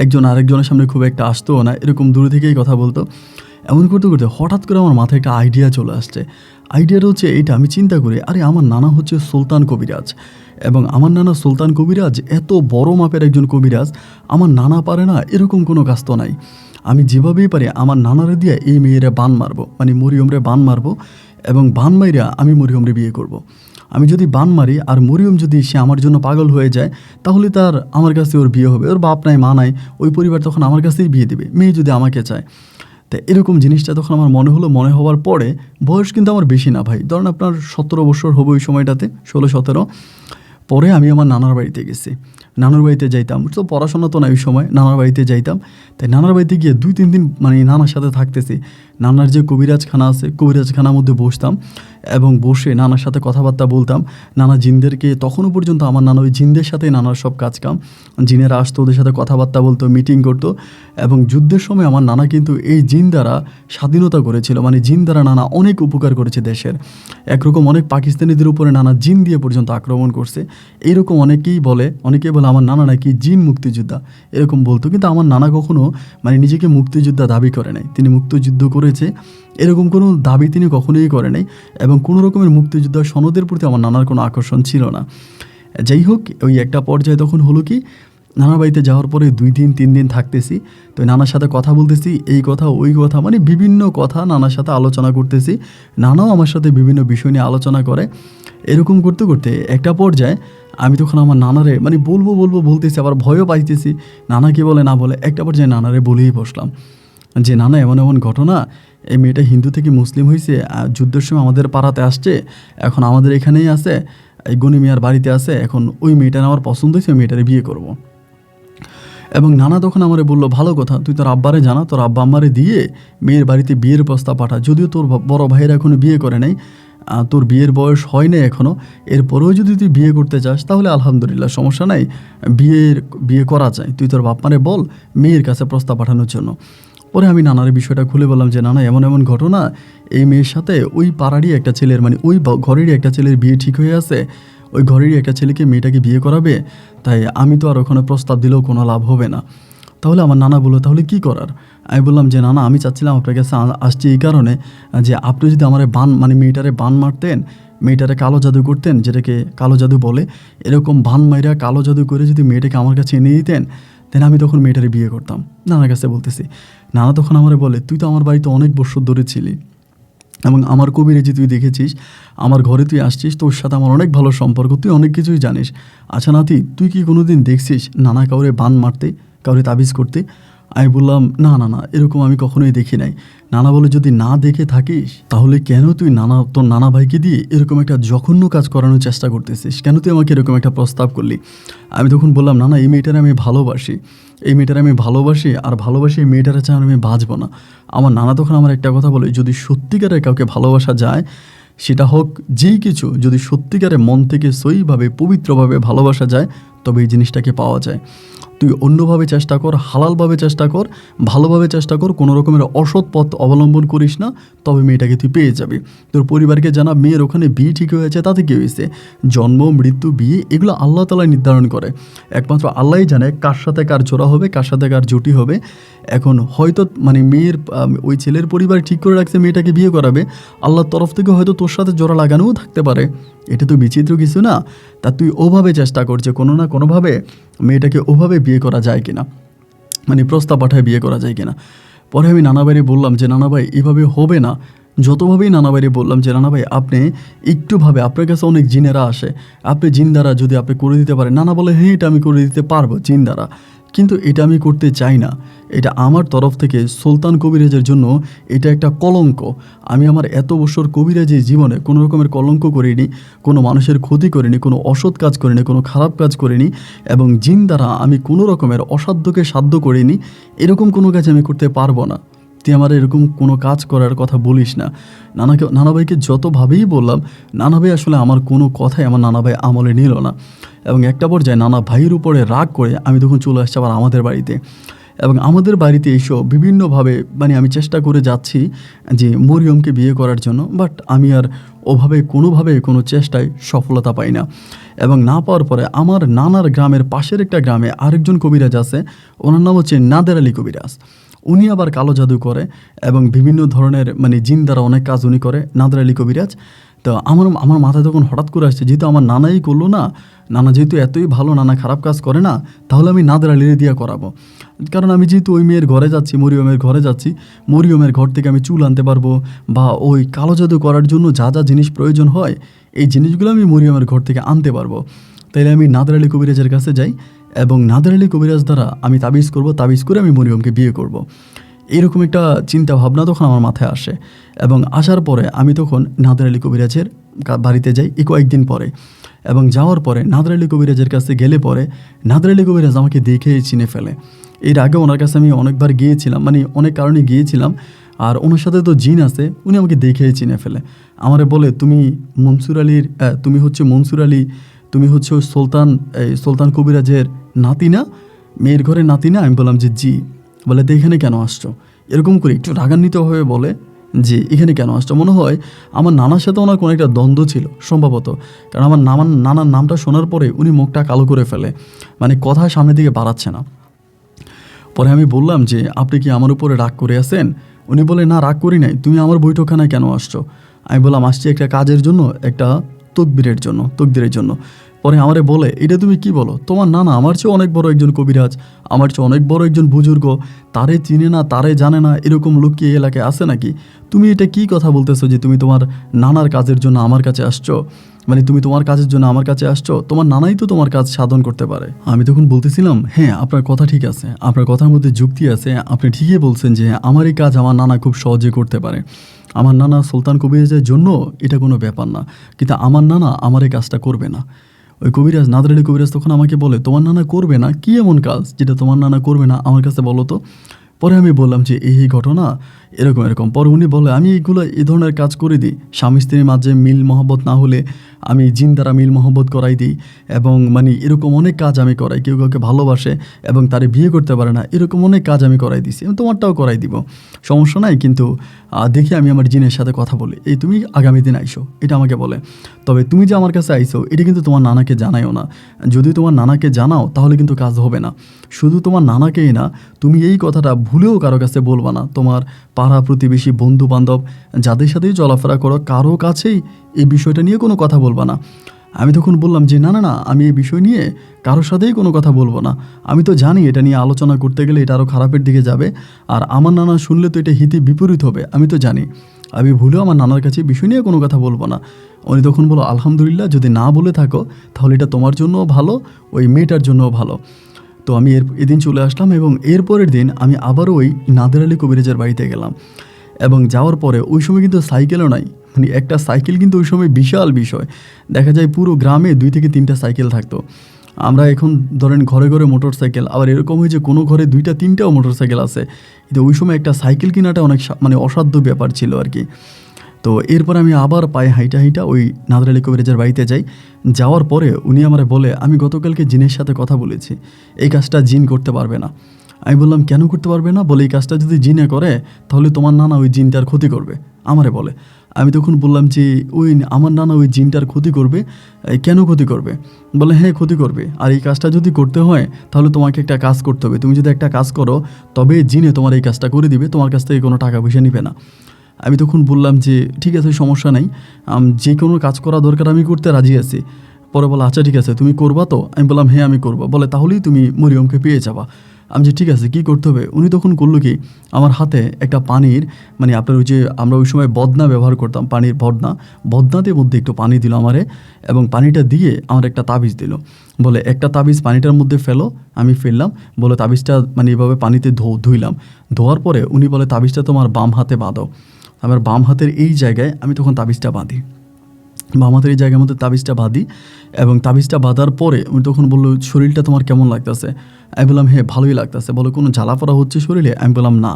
একজন আরেকজনের সামনে খুব একটা আসতোও না, এরকম দূরে থেকেই কথা বলতো। এমন করতে করতে হঠাৎ করে আমার মাথায় একটা আইডিয়া চলে আসছে। আইডিয়াটা হচ্ছে এইটা, আমি চিন্তা করি, আরে আমার নানা হচ্ছে সুলতান কবিরাজ, এবং আমার নানা সুলতান কবিরাজ এত বড় মাপের একজন কবিরাজ, আমার নানা পারে না এরকম কোনো কাজ তো নাই। আমি যেভাবেই পারি আমার নানারে দিয়ে এই মেয়েরে বান মারবো, মানে মরিয়মরে বান মারবো, এবং বান মাইরা আমি মরিয়মরে বিয়ে করব। আমি যদি বান মারি আর মরিয়ম যদি সে আমার জন্য পাগল হয়ে যায়, তাহলে তার আমার কাছে ওর বিয়ে হবে। ওর বাপ নাই, মা নাই, ওই পরিবার তখন আমার কাছেই বিয়ে দেবে, মেয়ে যদি আমাকে চায়। তা এরকম জিনিসটা তখন আমার মনে হলো। মনে হওয়ার পরে, বয়স কিন্তু আমার বেশি না ভাই, ধরেন আপনার 17 বছর হবে ওই সময়টাতে, 16-17। পরে আমি আমার নানার বাড়িতে গেছি। নানার বাড়িতে যাইতাম, তো পড়াশোনা তো না ওই সময়, নানার বাড়িতে যাইতাম। তাই নানার বাড়িতে গিয়ে 2-3 দিন মানে নানার সাথে থাকতেছি। নানার যে কবিরাজখানা আছে, কবিরাজখানার মধ্যে বসতাম এবং বসে নানার সাথে কথাবার্তা বলতাম। নানা জিনদেরকে, তখনও পর্যন্ত আমার নানা ওই জিনদের সাথেই নানার সব কাজকাম, জিনেরা আসতো, ওদের সাথে কথাবার্তা বলতো, মিটিং করতো। এবং যুদ্ধের সময় আমার নানা কিন্তু এই জিন দ্বারা স্বাধীনতা করেছিল, মানে জিন দ্বারা নানা অনেক উপকার করেছে দেশের। একরকম অনেক পাকিস্তানিদের উপরে নানা জিন দিয়ে পর্যন্ত আক্রমণ করছে। এইরকম অনেকেই বলে আমার নানা নাকি জিন মুক্তিযোদ্ধা, এরকম বলতো। কিন্তু আমার নানা কখনো মানে নিজেকে মুক্তিযোদ্ধা দাবি করে নাই। তিনি মুক্তিযুদ্ধ করেছে এরকম কোনো দাবি তিনি কখনোই করে নাই, এবং কোনো রকমের মুক্তিযোদ্ধা সনদের প্রতি আমার নানার কোনো আকর্ষণ ছিল না। যাই হোক, ওই একটা পর্যায়ে তখন হলো কি, নানার বাড়িতে যাওয়ার পরে 2 দিন 3 দিন থাকতেছি। তো নানার সাথে কথা বলতেছি, এই কথা ওই কথা, মানে বিভিন্ন কথা নানার সাথে আলোচনা করতেছি। নানাও আমার সাথে বিভিন্ন বিষয় নিয়ে আলোচনা করে। এরকম করতে করতে একটা পর্যায়ে আমি তখন আমার নানারে মানে বলতেছি, আবার ভয়ও পাইতেছি, নানা কি বলে না বলে। একটা পর্যায়ে নানারে বলেই বসলাম যে নানা, এমন এমন ঘটনা, এই মেয়েটা হিন্দু থেকে মুসলিম হয়েছে, যুদ্ধের সময় আমাদের পাড়াতে আসছে, এখন আমাদের এখানেই আছে, এই গনি মিয়ার বাড়িতে আছে, এখন ওই মেয়েটার আমার পছন্দ হয়েছে, ওই মেয়েটারে বিয়ে করব। এবং নানা তখন আমারে বললো, ভালো কথা, তুই তোর আব্বারে জানা, তোর আব্বা আম্মারে দিয়ে মেয়ের বাড়িতে বিয়ের প্রস্তাব পাঠা। যদিও তোর বড় ভাইয়ের এখনও বিয়ে করে নাই, তোর বিয়ের বয়স হয় নাই এখনও, এরপরেও যদি তুই বিয়ে করতে চাস তাহলে আলহামদুলিল্লাহ, সমস্যা নাই, বিয়ে করা যায়। তুই তোর বাপ মারে বল মেয়ের কাছে প্রস্তাব পাঠানোর জন্য। পরে আমি নানার বিষয়টা খুলে বললাম যে নানা, এমন এমন ঘটনা, এই মেয়ের সাথে ওই পাড়ারই একটা ছেলের, মানে ওই ঘরেরই একটা ছেলের বিয়ে ঠিক হয়ে আছে, ওই ঘরেরই একটা ছেলেকে মেয়েটাকে বিয়ে করাবে, তাই আমি তো আর ওখানে প্রস্তাব দিলেও কোনো লাভ হবে না। তাহলে আমার নানা বললো, তাহলে কি করার? আমি বললাম যে নানা, আমি চাচ্ছিলাম আপনার কাছে আসছি এই কারণে যে আপনি যদি আমার মানে মেয়েটারে বান মারতেন, মেয়েটারে কালো জাদু করতেন, যেটাকে কালো জাদু বলে, এরকম বান মাইরা কালো জাদু করে যদি মেয়েটাকে আমার কাছে এনে দিতেন, দেন আমি তখন মেয়েটারে বিয়ে করতাম। নানার কাছে বলতেছি। নানা তখন আমারে বলে, তুই তো আমার বাড়িতে অনেক বছর ধরে ছিলি, এবং আমার কবিরাজি তুই দেখেছিস, আমার ঘরে তুই আসছিস, তোর সাথে আমার অনেক ভালো সম্পর্ক, তুই অনেক কিছুই জানিস। আচ্ছা নাতি, তুই কি কোনোদিন দেখছিস নানা কাউরে বান মারতে, কাউরে তাবিজ করতে? আমি বললাম, না না না, এরকম আমি কখনোই দেখি নাই। নানা বলে, যদি না দেখে থাকিস তাহলে কেন তুই তোর নানা ভাইকে দিয়ে এরকম একটা জঘন্য কাজ করানোর চেষ্টা করতেছিস? কেন তুই আমাকে এরকম একটা প্রস্তাব করলি? আমি তখন বললাম, না না, এই মেয়েটার আমি ভালোবাসি, এই মেয়েটার আমি ভালোবাসি, আর ভালোবাসি এই মেয়েটার ছাড়া আমি বাঁচব না। আমার নানা তখন আমার একটা কথা বলে, যদি সত্যিকারের কাউকে ভালোবাসা যায়, সেটা হোক যেই কিছু, যদি সত্যিকারে মন থেকে সইভাবে পবিত্রভাবে ভালোবাসা যায়, তবে এই জিনিসটাকে পাওয়া যায়। তুই অন্যভাবে চেষ্টা কর, হালালভাবে চেষ্টা কর, ভালোভাবে চেষ্টা কর, কোনো রকমের অসৎ পথ অবলম্বন করিস না, তবে মেয়েটাকে তুই পেয়ে যাবি। তোর পরিবারকে জানা, মেয়ের ওখানে বিয়ে ঠিক হয়েছে, তাতে কী হয়েছে? জন্ম, মৃত্যু, বিয়ে এগুলো আল্লাহ তাআলা নির্ধারণ করে। একমাত্র আল্লাহই জানে কার সাথে কার জোড়া হবে, কার সাথে কার জুটি হবে। এখন হয়তো মেয়ের ওই ছেলের পরিবার ঠিক করে রাখছে মেয়েটাকে বিয়ে করাবে, আল্লাহর তরফ থেকে হয়তো তোর সাথে জোড়া লাগানোও থাকতে পারে। এটা তো বিচিত্র কিছু না। তা তুই ওভাবে চেষ্টা করছে কোনো না কোনোভাবে মেয়েটাকে ওভাবে বিয়ে করা যায় কিনা, প্রস্তাব পাঠায় বিয়ে করা যায় কিনা। পরে আমি নানাবাড়ি বললাম যে, নানা ভাই এভাবে হবে না। যতভাবেই নানাবাড়ি বললাম যে, নানা ভাই আপনি একটুভাবে, আপনার কাছে অনেক জিনেরা আসে, আপনি জিন দ্বারা যদি আপনি করে দিতে পারেন। নানা বলে, হ্যাঁ এটা আমি করে দিতে পারবো জিন দ্বারা, কিন্তু এটা আমি করতে চাই না। এটা আমার তরফ থেকে সুলতান কবিরাজের জন্য এটা একটা কলঙ্ক। আমি আমার এত বছর কবিরাজি জীবনে কোনো রকমের কলঙ্ক করিনি, কোনো মানুষের ক্ষতি করিনি, কোনো অসৎ কাজ করিনি, কোনো খারাপ কাজ করিনি, এবং জিন দ্বারা আমি কোনো রকমের অসাধ্যকে সাধ্য করিনি। এরকম কোনো কাজ আমি করতে পারবো না। তুই আমার এরকম কোনো কাজ করার কথা বলিস না। নানা ভাইকে যতভাবেই বললাম, নানা ভাই আসলে আমার কোনো কথাই আমার নানা ভাই আমলে নিল না। এবং একটা পর্যায়ে নানা ভাইয়ের উপরে রাগ করে আমি তখন চলে আসছি আবার আমাদের বাড়িতে। এবং আমাদের বাড়িতে এসেও বিভিন্নভাবে আমি চেষ্টা করে যাচ্ছি যে মরিয়মকে বিয়ে করার জন্য, বাট আমি আর কোনোভাবে কোনো চেষ্টায় সফলতা পাই না। এবং না পাওয়ার পরে আমার নানার গ্রামের পাশের একটা গ্রামে আরেকজন কবিরাজ আছে, ওনার নাম হচ্ছে নাদের আলী কবিরাজ। উনি আবার কালো জাদু করে এবং বিভিন্ন ধরনের জিন দ্বারা অনেক কাজ উনি করে, নাদের আলী কবিরাজ। তো আমার মাথায় তখন হঠাৎ করে আসছে, যেহেতু আমার নানাই করলো না, নানা যেহেতু এতই ভালো, নানা খারাপ কাজ করে না, তাহলে আমি নাদের আলীরে দিয়া করাবো। কারণ আমি যেহেতু ওই মেয়ের ঘরে যাচ্ছি, মরিয়মের ঘরে যাচ্ছি, মরিয়মের ঘর থেকে আমি চুল আনতে পারবো, বা ওই কালো জাদু করার জন্য যা যা জিনিস প্রয়োজন হয়, এই জিনিসগুলো আমি মরিয়মের ঘর থেকে আনতে পারবো। তাইলে আমি নাদের আলী কবিরাজের কাছে যাই এবং নাদের আলী কবিরাজ দ্বারা আমি তাবিজ করব, তাবিজ করে আমি মরিয়মকে বিয়ে করব। এইরকম একটা চিন্তা ভাবনা তখন আমার মাথায় আসে। এবং আসার পরে আমি তখন নাদের আলী কবিরাজের বাড়িতে যাই কয়েকদিন পরে। এবং যাওয়ার পরে নাদের আলী কবিরাজের কাছে গেলে পরে নাদের আলী কবিরাজ আমাকে দেখেই চিনে ফেলে। এর আগে ওনার কাছে আমি অনেকবার গিয়েছিলাম, অনেক কারণে গিয়েছিলাম, আর ওনার সাথে তো জিন আছে, উনি আমাকে দেখেই চিনে ফেলে। আমারে বলে, তুমি মনসুর আলী, তুমি হচ্ছে সুলতান কবিরাজের নাতি না, মেয়ের ঘরের নাতি না? আমি বললাম যে জি। বলে, তো এখানে কেন আসছো? এরকম করে একটু রাগান্বিতভাবে বলে যে, এখানে কেন আসছো? মনে হয় আমার নানার সাথে ওনার কোনো একটা দ্বন্দ্ব ছিল সম্ভবত, কারণ আমার নানার নামটা শোনার পরে উনি মুখটা কালো করে ফেলে, কথা সামনের দিকে বাড়াচ্ছে না। পরে আমি বললাম যে, আপনি কি আমার উপরে রাগ করে আছেন? উনি বলে, না রাগ করি নাই, তুমি আমার বৈঠকখানায় কেন আসছো? আমি বললাম, আসছি একটা কাজের জন্য, একটা তকদিরের জন্য। পরে আমারে বলে, এটা তুমি কি বলো? তোমার নানা আমার চেয়ে অনেক বড় একজন কবিরাজ, আমার চেয়ে অনেক বড় একজন বুজুর্গ, তারে চিনে না, তারে জানে না, এরকম লোক কি এই এলাকায় আছে নাকি? তুমি এটা কি কথা বলতেছো যে তুমি তোমার নানার কাজের জন্য আমার কাছে আসছো? তুমি তোমার কাজের জন্য আমার কাছে আসছো? তোমার নানাই তো তোমার কাজ সাধন করতে পারে। আমি তখন বলতেছিলাম, হ্যাঁ আপনার কথা ঠিক আছে, আপনার কথার মধ্যে যুক্তি আছে, আপনি ঠিকই বলছেন যে আমার এই কাজ আমার নানা খুব সহজে করতে পারে। আমার নানা সুলতান কবিরাজের জন্য এটা কোনো ব্যাপার না, কিন্তু আমার নানা আমার এই কাজটা করবে না। ওই কবিরাজ, নাদের আলী কবিরাজ তখন আমাকে বলে, তোমার নানা করবে না? কি এমন কাজ যেটা তোমার নানা করবে না, আমার কাছে বলো তো। পরে আমি বললাম যে এই ঘটনা এরকম। পরে উনি বলে, আমি এই ধরনের কাজ করে দিই, স্বামী স্ত্রীর মাঝে মিল মহব্বত না হলে আমি জিন দ্বারা মিল মহব্বত করাই দিই, এবং এরকম অনেক কাজ আমি করাই। কেউ কাউকে ভালোবাসে এবং তারে বিয়ে করতে পারে না, এরকম অনেক কাজ আমি করাই দিছি, আমি তোমারটাও করাই দিব, সমস্যা নাই। কিন্তু দেখি আমি আমার জিনের সাথে কথা বলি, তুমি আগামী দিন আইসো, এটা আমাকে বলে। তবে তুমি যে আমার কাছে আইসো এটা কিন্তু তোমার নানাকে জানাইও না। যদি তোমার নানাকে জানাও তাহলে কিন্তু কাজ হবে না। শুধু তোমার নানাকেই না, তুমি এই কথাটা ভুলেও কারো কাছে বলবা না। তোমার পাড়া প্রতিবেশী, বন্ধু বান্ধব যাদের সাথেই চলাফেরা করো, কারো কাছেই এই বিষয়টা নিয়ে কোনো কথা বলবা না। আমি তখন বললাম যে না, আমি এই বিষয় নিয়ে কারোর সাথেই কোনো কথা বলবো না। আমি তো জানি এটা নিয়ে আলোচনা করতে গেলে এটা আরও খারাপের দিকে যাবে, আর আমার নানা শুনলে তো এটা হিতে বিপরীত হবে, আমি তো জানি। আমি ভুলেও আমার নানার কাছে বিষয় নিয়ে কোনো কথা বলবো না। উনি তখন বলো, আলহামদুলিল্লাহ, যদি না বলে থাকো তাহলে এটা তোমার জন্যও ভালো, ওই মেয়েটার জন্যও ভালো। তো আমি এদিন চলে আসলাম এবং এরপরের দিন আমি আবারও ওই নাদের আলী কবিরাজের বাড়িতে গেলাম। এবং যাওয়ার পরে ওই সময় কিন্তু সাইকেলও নাই, মানে একটা সাইকেল কিন্তু ওই সময় বিশাল বিষয়। দেখা যায় পুরো গ্রামে 2 থেকে 3টা সাইকেল থাকতো। আমরা এখন ধরেন ঘরে ঘরে মোটর সাইকেল, আবার এরকম হয় যে কোনো ঘরে 2টা 3টাও মোটর সাইকেল আছে, কিন্তু ওই সময় একটা সাইকেল কেনাটা অনেক মানে অসাধ্য ব্যাপার ছিল আর কি। তো এরপর আমি আবার পায়ে হাইটা হাইটা ওই নাদের আলী কবিরাজের বাড়িতে যাই। যাওয়ার পরে উনি আমারে বলে, আমি গতকালকে জিনের সাথে কথা বলেছি, এই কাজটা জিন করতে পারবে না। আমি বললাম কেন করতে পারবে না? বলে এই কাজটা যদি জিনে করে তাহলে তোমার নানা ওই জিনটার ক্ষতি করবে, আমারে বলে। আমি তখন বললাম যে ওই আমার নানা ওই জিনটার ক্ষতি করবে, কেন ক্ষতি করবে? বলে হ্যাঁ ক্ষতি করবে, আর এই কাজটা যদি করতে হয় তাহলে তোমাকে একটা কাজ করতে হবে, তুমি যদি একটা কাজ করো তবে জিনে তোমার এই কাজটা করে দিবে, তোমার কাছ থেকে কোনো টাকা পয়সা নিবে না। আমি তখন বললাম যে ঠিক আছে, সমস্যা নেই, যে কোনো কাজ করা দরকার আমি করতে রাজি আছি। পরে বলে আচ্ছা ঠিক আছে, তুমি করবা তো? আমি বললাম হ্যাঁ আমি করবো। বলে তাহলেই তুমি মরিয়মকে পেয়ে যাবা। আমি যে ঠিক আছে, কী করতে হবে? উনি তখন করলো কি, আমার হাতে একটা পানির, মানে আপনার ওই যে আমরা ওই সময় বদনা ব্যবহার করতাম, পানির বদনাতে মধ্যে একটু পানি দিল আমারে, এবং পানিটা দিয়ে আমার একটা তাবিজ দিল। বলে একটা তাবিজ পানিটার মধ্যে ফেলো। আমি ফেললাম। বলে তাবিজটা মানে এভাবে পানিতে ধুইলাম। ধোয়ার পরে উনি বলে তাবিজটা তোমার বাম হাতে বাঁধো। আমার বাম হাতের এই জায়গায় আমি তখন তাবিজটা বাঁধি, বাম হাতের এই জায়গার মধ্যে তাবিজটা বাঁধি। এবং তাবিজটা বাঁধার পরে উনি তখন বললো শরীরটা তোমার কেমন লাগতেছে? আমি বললাম হ্যাঁ ভালোই লাগতেছে। বলে কোনো জ্বালা পড়া হচ্ছে শরীরে? আমি বললাম না।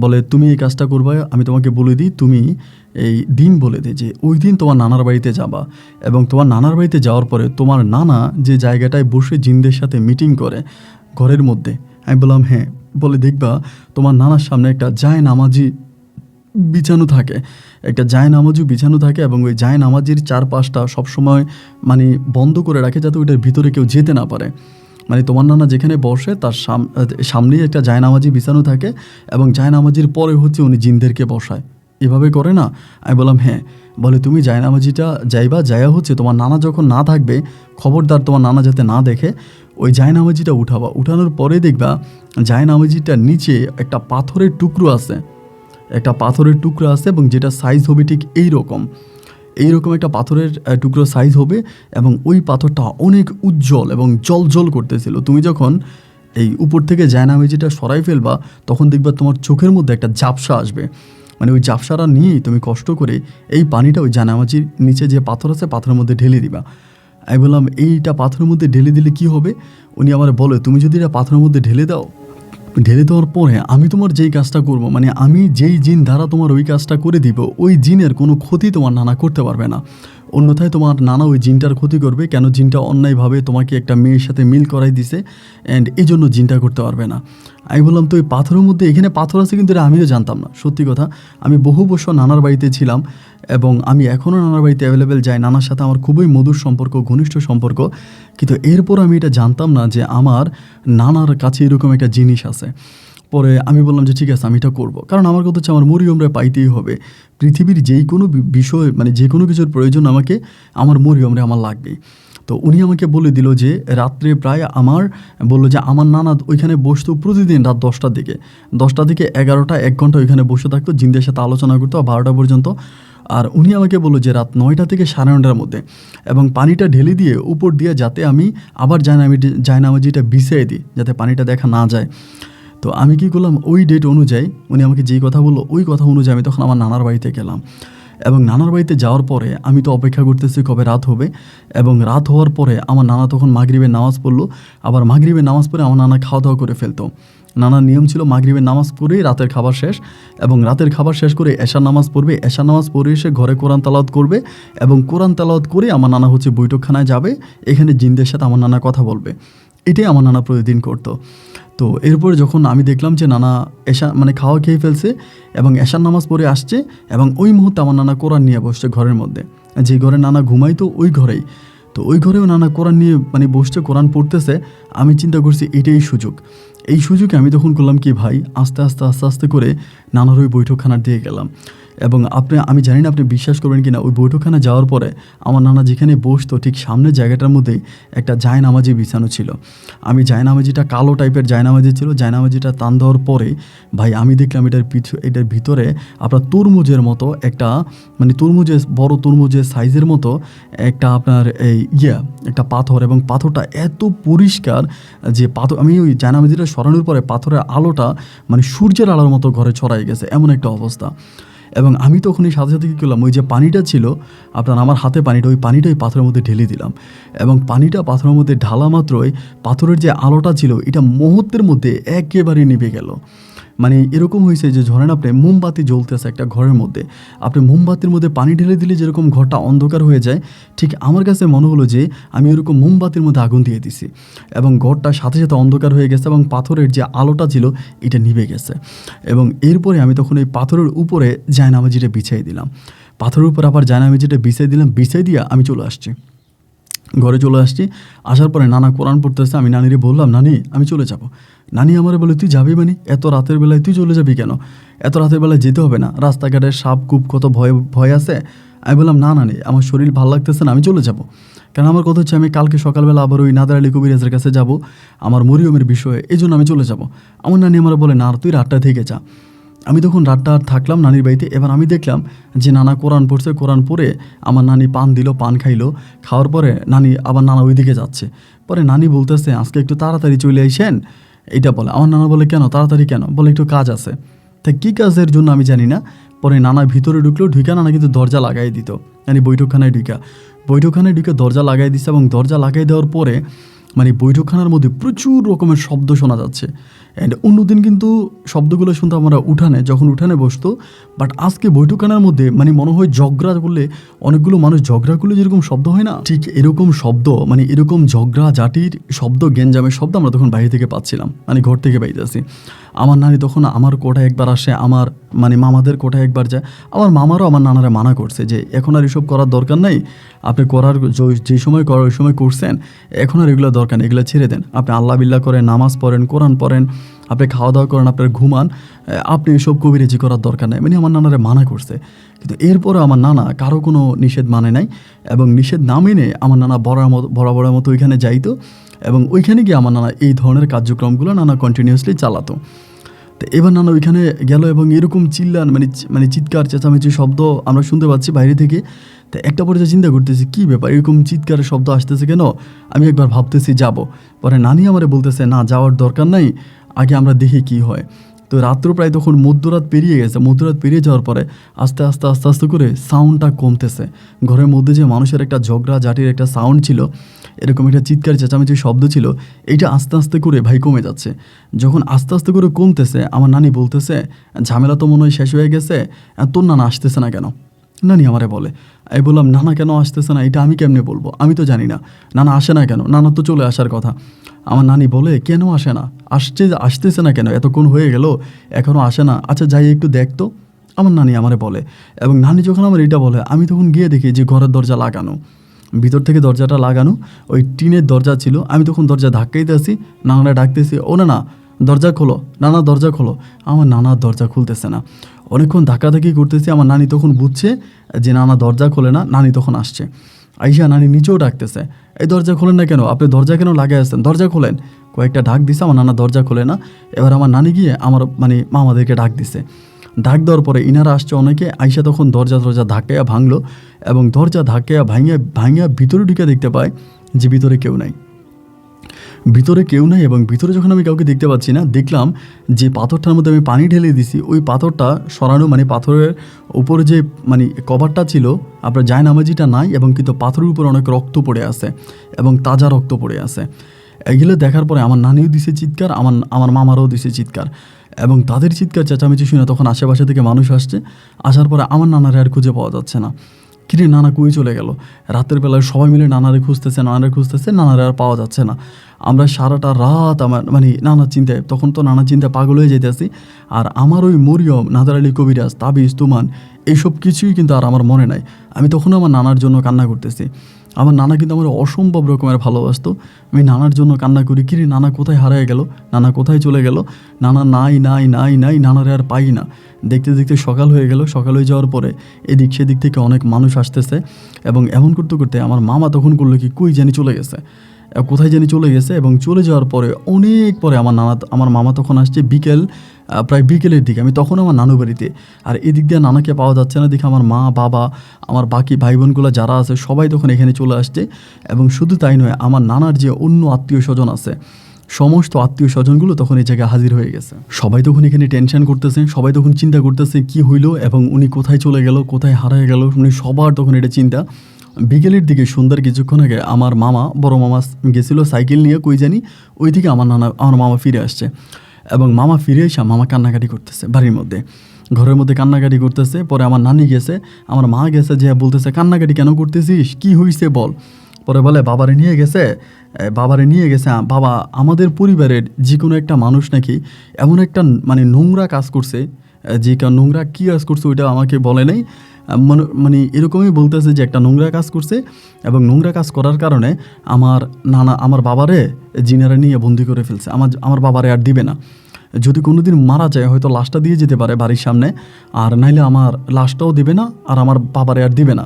বলে তুমি এই কাজটা করবা, আমি তোমাকে বলে দিই, তুমি এই দিন বলে দিই যে ওই দিন তোমার নানার বাড়িতে যাবা, এবং তোমার নানার বাড়িতে যাওয়ার পরে তোমার নানা যে জায়গাটায় বসে জিনদের সাথে মিটিং করে ঘরের মধ্যে। আমি বললাম হ্যাঁ। বলে দেখবা তোমার নানার সামনে একটা জায়নামাজি বিছানো থাকে, একটা জায়নামাজও বিছানো থাকে, এবং ওই জায়নামাজির চারপাশটা সবসময় মানে বন্ধ করে রাখে যাতে ওইটার ভিতরে কেউ যেতে না পারে। মানে তোমার নানা যেখানে বসে তার সামনেই একটা জায়নামাজি বিছানো থাকে, এবং জায়নামাজির পরে হচ্ছে উনি জিনদেরকে বসায়। এভাবে করে না? আমি বললাম হ্যাঁ। বলে তুমি জায়নামাজিটা যাইবা, যাইয়া হচ্ছে তোমার নানা যখন না থাকবে, খবরদার তোমার নানা যাতে না দেখে, ওই জায়নামাজিটা উঠাবা। উঠানোর পরে দেখবা জায়নামাজিটার নিচে একটা পাথরের টুকরো আছে, একটা পাথরের টুকরো আছে, এবং যেটা সাইজ হবে ঠিক এইরকম একটা পাথরের টুকরো সাইজ হবে, এবং ওই পাথরটা অনেক উজ্জ্বল এবং জল করতেছিল। তুমি যখন এই উপর থেকে জায়নামাজিটা সরাই ফেলবা তখন দেখবা তোমার চোখের মধ্যে একটা ঝাপসা আসবে, মানে ওই ঝাপসাটা নিয়েই তুমি কষ্ট করে এই পানিটা ওই জায়নামাজির নিচে যে পাথর আছে পাথরের মধ্যে ঢেলে দিবা। আমি বললাম এইটা পাথরের মধ্যে ঢেলে দিলে কি হবে? উনি আমার বলে তুমি যদি এটা পাথরের মধ্যে ঢেলে দেওয়ার পরে আমি তোমার যেই কাজটা করব, মানে আমি যেই জিন দ্বারা তোমার ওই কাজটা করে দিব, ওই জিনের কোনো ক্ষতি তোমার নানা করতে পারবে না। অন্যথায় তোমার নানা ওই জিনটার ক্ষতি করবে। কেন? জিনটা অন্যায়ভাবে তোমাকে একটা মেয়ের সাথে মিল করাই দিছে, অ্যান্ড এই জন্য জিনটা করতে পারবে না। আমি বললাম তো এই পাথরের মধ্যে, এখানে পাথর আছে কিন্তু এটা আমিও জানতাম না। সত্যি কথা, আমি বহু বছর নানার বাড়িতে ছিলাম, এবং আমি এখনও নানার বাড়িতে অ্যাভেলেবেল যাই। নানার সাথে আমার খুবই মধুর সম্পর্ক, ঘনিষ্ঠ সম্পর্ক, কিন্তু এরপর আমি এটা জানতাম না যে আমার নানার কাছে এরকম একটা জিনিস আছে। পরে আমি বললাম যে ঠিক আছে আমি এটা করবো, কারণ আমার কথা হচ্ছে আমার মরিয়মরা পাইতেই হবে। পৃথিবীর যেই কোনো বিষয়, মানে যে কোনো কিছুর প্রয়োজন আমাকে, আমার মরিয়মরে আমার লাগবেই। তো উনি আমাকে বলে দিল যে রাত্রে প্রায় বললো যে আমার নানা ওইখানে বসতো প্রতিদিন রাত 10টার দিকে 1 ঘন্টা ওইখানে বসে থাকতো, জিনদের সাথে আলোচনা করতো 12টা পর্যন্ত। আর উনি আমাকে বললো যে রাত 9টা থেকে 9:30টার মধ্যে, এবং পানিটা ঢেলে দিয়ে উপর দিয়ে যাতে আমি আবার জায়নামাজিটা বিছিয়ে দিই যাতে পানিটা দেখা না যায়। তো আমি কী করলাম, ওই ডেট অনুযায়ী উনি আমাকে যেই কথা বললো ওই কথা অনুযায়ী আমি তখন আমার নানার বাড়িতে গেলাম। এবং নানার বাড়িতে যাওয়ার পরে আমি তো অপেক্ষা করতেছি কবে রাত হবে, এবং রাত হওয়ার পরে আমার নানা তখন মাগরিবের নামাজ পড়লো। আবার মাগরিবের নামাজ পড়ে আমার নানা খাওয়া দাওয়া করে ফেলতো। নানার নিয়ম ছিল মাগরিবের নামাজ পড়েই রাতের খাবার শেষ, এবং রাতের খাবার শেষ করে এশার নামাজ পড়বে, এশার নামাজ পড়ে এসে ঘরে কোরআন তেলাওয়াত করবে, এবং কোরআন তেলাওয়াত করে আমার নানা হচ্ছে বৈঠকখানায় যাবে, এখানে জিনদের সাথে আমার নানা কথা বলবে। এটাই আমার নানা প্রতিদিন করতো। তো এরপরে যখন আমি দেখলাম যে নানা খাওয়া খেয়ে ফেলছে এবং এশার নামাজ পড়ে আসছে, এবং ওই মুহূর্তে আমার নানা কোরআন নিয়ে বসছে ঘরের মধ্যে, যে ঘরে নানা ঘুমাইতো ওই ঘরেই। তো ওই ঘরেও নানা কোরআন নিয়ে বসছে, কোরআন পড়তেছে। আমি চিন্তা করছি এটাই সুযোগ। এই সুযোগে আমি তখন করলাম কি ভাই, আস্তে আস্তে করে নানার ওই বৈঠকখানার দিয়ে গেলাম, এবং আমি জানি না আপনি বিশ্বাস করবেন কি না, ওই বৈঠকখানা যাওয়ার পরে আমার নানা যেখানে বসতো ঠিক সামনের জায়গাটার মধ্যেই একটা জায়নামাজি বিছানো ছিল। আমি জায়নামাজিটা কালো টাইপের জায়নামাজি ছিল, জায়নামাজিটা টান দেওয়ার পরে ভাই আমি দেখলাম এটার ভিতরে আপনার তরমুজের মতো একটা, মানে তরমুজের বড় তরমুজের সাইজের মতো একটা আপনার একটা পাথর, এবং পাথরটা এত পরিষ্কার যে আমি ওই জায়নামাজিটা সরানোর পরে পাথরের আলোটা মানে সূর্যের আলোর মতো ঘরে ছড়াই গেছে, এমন একটা অবস্থা। এবং আমি তখনই সাথে সাথে কী করলাম, ওই যে পানিটা ছিল আপনার আমার হাতে পানিটা, ওই পানিটাই পাথরের মধ্যে ঢেলে দিলাম, এবং পানিটা পাথরের মধ্যে ঢালা মাত্রই পাথরের যে আলোটা ছিল এটা মুহূর্তের মধ্যে একেবারে নিভে গেল। মানে এরকম হয়েছে যে ধরেন আপনি মোমবাতি জ্বলতেছে একটা ঘরের মধ্যে, আপনি মোমবাতির মধ্যে পানি ঢেলে দিলে যেরকম ঘরটা অন্ধকার হয়ে যায়, ঠিক আমার কাছে মনে হলো যে আমি এরকম মোমবাতির মধ্যে আগুন দিয়ে দিছি, এবং ঘরটা সাথে সাথে অন্ধকার হয়ে গেছে, এবং পাথরের যে আলোটা ছিল এটা নিভে গেছে। এবং এরপরে আমি তখন এই পাথরের উপরে জায়নামাজিটা বিছাই দিলাম, পাথরের উপর আবার জায়নামাজিটা বিছাই দিলাম, বিছাই দিয়ে আমি চলে আসছি, ঘরে চলে আসছি। আসার পরে নানা কোরআন পড়তেছে, আমি নানিরে বললাম, নানি আমি চলে যাব। নানি আমারে বলে, তুই যাবি মানে এত রাতের বেলায় তুই চলে যাবি কেন? এত রাতের বেলায় যেতে হবে না, রাস্তাঘাটে সাপ কূপ কত ভয় আছে। আমি বললাম, না নানি আমার শরীর ভালো লাগতেছে না, আমি চলে যাব। কারণ আমার কথা হচ্ছে আমি কালকে সকালবেলা আবার ওই নাদের আলী কবিরাজের কাছে যাব আমার মরিয়মের বিষয়ে, এই জন্য আমি চলে যাব। আমার নানি আমার বলে, না তুই রাতটা থেকে যা। আমি তখন রাতটা থাকলাম নানির বাড়িতে। এবার আমি দেখলাম যে নানা কোরআন পড়ছে, কোরআন পড়ে আমার নানি পান দিল, পান খাইলো, খাওয়ার পরে নানা ওইদিকে যাচ্ছে। পরে নানি বলতেছে, আজকে একটু তাড়াতাড়ি চলে আইসেন, এইটা বলে। আমার নানা বলে, কেন তাড়াতাড়ি কেন? বলে, একটু কাজ আছে। তা কী কাজের জন্য আমি জানি না। পরে নানা ভিতরে ঢুকলো, ঢুকা নানা কিন্তু দরজা লাগাই দিত, মানে বৈঠকখানায় ঢুকে দরজা লাগাই দিচ্ছে, এবং দরজা লাগাই দেওয়ার পরে মানে বৈঠকখানার মধ্যে প্রচুর রকমের শব্দ শোনা যাচ্ছে। অ্যান্ড অন্যদিন কিন্তু শব্দগুলো শুনতে আমরা যখন উঠানে বসতো, বাট আজকে বৈঠকখানার মধ্যে মানে মনে হয় ঝগড়া করলে, অনেকগুলো মানুষ ঝগড়া করলে যেরকম শব্দ হয় না, ঠিক এরকম শব্দ, মানে এরকম ঝগড়া জাটির শব্দ, গ্যাঞ্জামের শব্দ আমরা তখন বাইরে থেকে পাচ্ছিলাম, মানে ঘর থেকে বাইরেছি। আমার নানি তখন আমার কোঠায় একবার আসে, আমার মানে মামাদের কোঠায় একবার যায়। আমার মামারও আমার নানারা মানা করছে যে এখন আর এসব করার দরকার নাই, আপনি করার যে সময় করার ওই সময় করছেন, এখন আর এগুলো দরকার নেই, এগুলো ছেড়ে দেন। আপনি আল্লাহ বিল্লাহ করেন, নামাজ পড়েন, কোরআন পড়েন, আপনি খাওয়া দাওয়া করেন, আপনার ঘুমান, আপনি এসব কবিরাজি করার দরকার নেই। মানে আমার নানারে মানা করছে, কিন্তু এরপরে আমার নানা কারো কোনো নিষেধ মানে নাই, এবং নিষেধ না মেনে আমার নানা বরাবরের মতো ওইখানে যাইতো, এবং ওইখানে গিয়ে আমার নানা এই ধরনের কার্যক্রমগুলো নানা কন্টিনিউয়াসলি চালাতো। তো এবার নানা ওইখানে গেল, এবং এরকম চিল্লান মানে চিৎকার চেঁচামেচি শব্দ আমরা শুনতে পাচ্ছি বাইরে থেকে। তো একটা পর্যায়ে চিন্তা করতেছি কী ব্যাপার, এরকম চিৎকারের শব্দ আসতেছে কেন? আমি একবার ভাবতেছি যাব। পরে নানি আমারে বলতেছে, না যাওয়ার দরকার নাই, আগে আমরা দেখি কি হয়। তো রাত্র প্রায় তখন মধ্যরাত পেরিয়ে গেছে। মধ্যরাত পেরিয়ে যাওয়ার পরে আস্তে আস্তে আস্তে আস্তে করে সাউন্ডটা কমতেছে। ঘরের মধ্যে যে মানুষের একটা ঝগড়া জাটির একটা সাউন্ড ছিল, এরকম একটা চিৎকার চেঁচামেচি শব্দ ছিল, এইটা আস্তে আস্তে করে ভাই কমে যাচ্ছে। যখন আস্তে আস্তে করে কমতেছে, আমার নানি বলতেছে, ঝামেলা তো মনে হয় শেষ হয়ে গেছে, তোর নানা আসতেছে না কেন? নানি আমারে বলে। আমি বললাম, নানা কেন আসতেছে না এটা আমি কেমনে বলবো, আমি তো জানি না। নানা আসে না কেন? নানা তো চলে আসার কথা। আমার নানি বলে, কেন আসে না? আসতেছে না কেন? এতক্ষণ হয়ে গেল এখনও আসে না। আচ্ছা যাই একটু দেখতো, আমার নানি আমারে বলে। এবং নানি যখন আমার এটা বলে, আমি তখন গিয়ে দেখি যে ঘরের দরজা লাগানো, ভিতর থেকে দরজাটা লাগানো, ওই টিনের দরজা ছিল। আমি তখন দরজা ধাক্কাইতে আসি, নানারা ডাকতেছি, ও না দরজা খোলো, নানা দরজা খোলো। আমার নানা দরজা খুলতেছে না। অনেকক্ষণ ধাক্কাধাক্কি করতেছি। আমার নানি তখন বুঝছে যে নানা দরজা খোলে না। নানি তখন আসছে, আইসা নানি নিচেও ডাকতেছে, এই দরজা খোলেন না কেন? আপনি দরজা কেন লাগাই আসছেন? দরজা খোলেন। কয়েকটা ডাক দিছে, আমার নানা দরজা খোলে না। এবার আমার নানি গিয়ে আমার মামাদেরকে ডাক দিছে। ডাক দেওয়ার পরে ইনারা আসছে অনেকে, আইসা তখন দরজা ধাক্কাইয়া ভাঙলো, এবং দরজা ধাক্কাইয়া ভাঙিয়া ভিতরে ঢুকে দেখতে পায় যে ভিতরে কেউ নাই। এবং ভিতরে যখন আমি কাউকে দেখতে পাচ্ছি না, দেখলাম যে পাথরটার মধ্যে আমি পানি ঢেলে দিছি, ওই পাথরটা সরানো, মানে পাথরের উপরে যে কভারটা ছিল আপনার জায়নামাজিটা নাই, এবং কিন্তু পাথরের উপর অনেক রক্ত পড়ে আছে, এবং তাজা রক্ত পড়ে আছে। এগুলো দেখার পরে আমার নানিও দিছে চিৎকার, আমার মামারও দিছে চিৎকার, এবং তাদের চিৎকার চেঁচামেচি শুনে তখন আশেপাশে থেকে মানুষ আসছে। আসার পরে আমার নানারে আর খুঁজে পাওয়া যাচ্ছে না। কিরে নানা কই চলে গেল? রাতের বেলায় সবাই মিলে নানারে খুঁজতেছে, নানারে আর পাওয়া যাচ্ছে না। আমরা সারাটা রাত আমার নানা চিন্তায়, তখন তো নানা চিন্তায় পাগল হয়ে যেতেছি। আর আমার ওই মরিয়ম, নাদার আলী কবিরাজ, তাবিজ তুমান, এইসব কিছুই কিন্তু আর আমার মনে নাই। আমি তখন আমার নানার জন্য কান্না করতেছি। আমার নানা কিন্তু আমার অসম্ভব রকমের ভালোবাসতো। আমি নানার জন্য কান্না করি, কিরে নানা কোথায় হারিয়ে গেল, নানা কোথায় চলে গেল, নানা নাই নাই নাই নাই, নানারে আর পাই না। দেখতে দেখতে সকাল হয়ে গেল। সকাল হয়ে যাওয়ার পরে এদিক সেদিক থেকে অনেক মানুষ আসতেছে এবং এমন করতে করতে আমার মামা তখন করলো কি, কই জানি চলে গেছে, কোথায় জানি চলে গেছে। এবং চলে যাওয়ার পরে অনেক পরে আমার মামা তখন আসছে বিকেল, প্রায় বিকেলের দিকে। আমি তখন আমার নানু বাড়িতে, আর এদিক দিয়ে নানাকে পাওয়া যাচ্ছে না দেখে আমার মা বাবা আমার বাকি ভাই বোনগুলো যারা আছে সবাই তখন এখানে চলে আসছে। এবং শুধু তাই নয়, আমার নানার যে অন্য আত্মীয় স্বজন আছে সমস্ত আত্মীয় স্বজনগুলো তখন এই জায়গায় হাজির হয়ে গেছে। সবাই তখন এখানে টেনশন করতেছে, সবাই তখন চিন্তা করতেছে কি হইলো এবং উনি কোথায় চলে গেল, কোথায় হারিয়ে গেল, উনি সবার তখন এটা চিন্তা। বিকেলের দিকে সন্ধ্যার কিছুক্ষণ আগে আমার মামা, বড় মামা গেছিলো সাইকেল নিয়ে কই জানি, ওই দিকে আমার মামা ফিরে আসছে। এবং মামা ফিরে এসে মামা কান্নাকাটি করতেছে বাড়ির মধ্যে, ঘরের মধ্যে কান্নাকাটি করতেছে। পরে আমার নানি গেছে, আমার মা গেছে, যে বলতেছে কান্নাকাটি কেন করতেছিস, কি হয়েছে বল। পরে বলে বাবারে নিয়ে গেছে, বাবা আমাদের পরিবারের যে কোনো একটা মানুষ নাকি এমন একটা মানে নোংরা কাজ করছে, যে নোংরা কী কাজ করছে ওইটা আমাকে বলে নাই, মানে এরকমই বলতেছে যে একটা নোংরা কাজ করছে এবং নোংরা কাজ করার কারণে আমার বাবারে জিনেরা নিয়ে বন্দি করে ফেলছে, আমার বাবারে আর দিবে না। যদি কোনো দিন মারা যায় হয়তো লাশটা দিয়ে যেতে পারে বাড়ির সামনে, আর নাইলে আমার লাশটাও দিবে না আর আমার বাবারে আর দিবে না।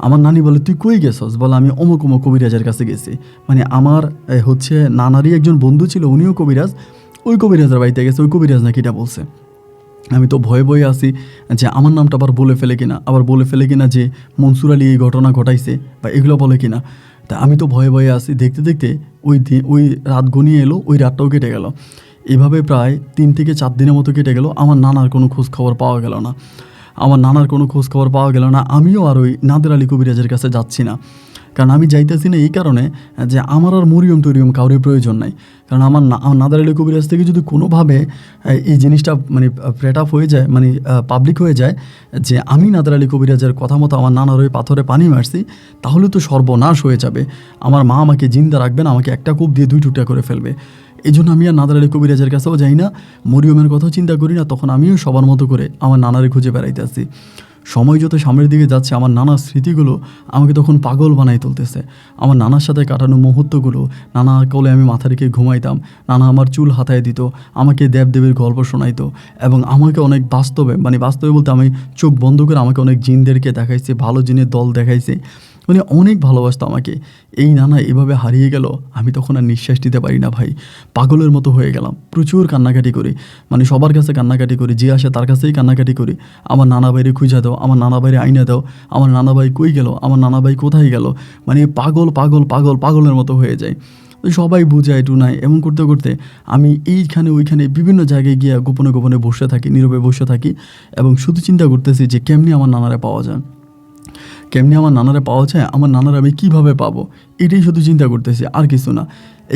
আমার নানি বলে তুই কই গেছস, বলে আমি অমুক অমুক কবিরাজের কাছে গেছি। মানে আমার হচ্ছে নানারই একজন বন্ধু ছিল, উনিও কবিরাজ, ওই কবিরাজের বাড়িতে গেছে, ওই কবিরাজ নাকি এটা বলছে। আমি তো ভয়ে ভয়ে আসি যে আমার নামটা আবার বলে ফেলে কিনা যে মনসুর আলী এই ঘটনা ঘটাইছে বা এগুলো বলে কিনা। তা আমি তো ভয়ে ভয়ে আসি। দেখতে দেখতে ওই রাত ঘনিয়ে এলো, ওই রাতটাও কেটে গেল। এভাবে প্রায় 3 থেকে 4 দিনের মতো কেটে গেল। আমার নানার কোনো খোঁজ খবর পাওয়া গেল না। আমিও আর ওই নাদের আলী কবিরাজের কাছে যাচ্ছি না, কারণ আমি যাইতেছি না এই কারণে যে আমার আর মরিয়ম টরিয়ম কাউরের প্রয়োজন নাই। কারণ আমার নাদের আলী কবিরাজ থেকে যদি কোনোভাবে এই জিনিসটা মানে প্রেট আপ হয়ে যায়, মানে পাবলিক হয়ে যায় যে আমি নাদের আলী কবিরাজের কথা মতো আমার নানার ওই পাথরে পানি মারছি, তাহলে তো সর্বনাশ হয়ে যাবে। আমার মা আমাকে জিন্দা রাখবে না, আমাকে একটা কূপ দিয়ে 2 টুকরা করে ফেলবে। এই জন্য আমি আর নাদের আলী কবিরাজের কাছেও যাই না, মরিয়মের কথাও চিন্তা করি না। তখন আমিও সবার মতো করে আমার নানারে খুঁজে বেড়াইতে আসি। সময় যত সামনের দিকে যাচ্ছে আমার নানার স্মৃতিগুলো আমাকে তখন পাগল বানাই তুলতেছে। আমার নানার সাথে কাটানো মুহূর্তগুলো, নানার কোলে আমি মাথা রেখে ঘুমাইতাম, নানা আমার চুল হাতায় দিত, আমাকে দেবদেবীর গল্প শোনাইতো এবং আমাকে অনেক বাস্তবে বলতে আমি চোখ বন্ধ করে আমাকে অনেক জিনদেরকে দেখাইছে, ভালো জিনের দল দেখাইছে, মানে অনেক ভালোবাসতো আমাকে। এই নানা এভাবে হারিয়ে গেল, আমি তখন আর নিঃশ্বাস নিতে পারি না ভাই, পাগলের মতো হয়ে গেলাম। প্রচুর কান্নাকাটি করি, মানে সবার কাছে কান্নাকাটি করি, যে আসে তার কাছেই কান্নাকাটি করি। আমার নানা বাইরে খুঁজা দাও, আমার নানা বাইরে আইনা দাও, আমার নানা ভাই কই গেল, আমার নানা ভাই কোথায় গেল, মানে পাগলের মতো হয়ে যায়। সবাই বুঝায় টুনায়। এমন করতে করতে আমি এইখানে ওইখানে বিভিন্ন জায়গায় গিয়ে গোপনে গোপনে বসে থাকি, নীরবে বসে থাকি এবং শুধু চিন্তা করতেছি যে কেমনি আমার নানারে পাওয়া যায়, আমার নানার আমি কীভাবে পাবো, এটাই শুধু চিন্তা করতেছি, আর কিছু না।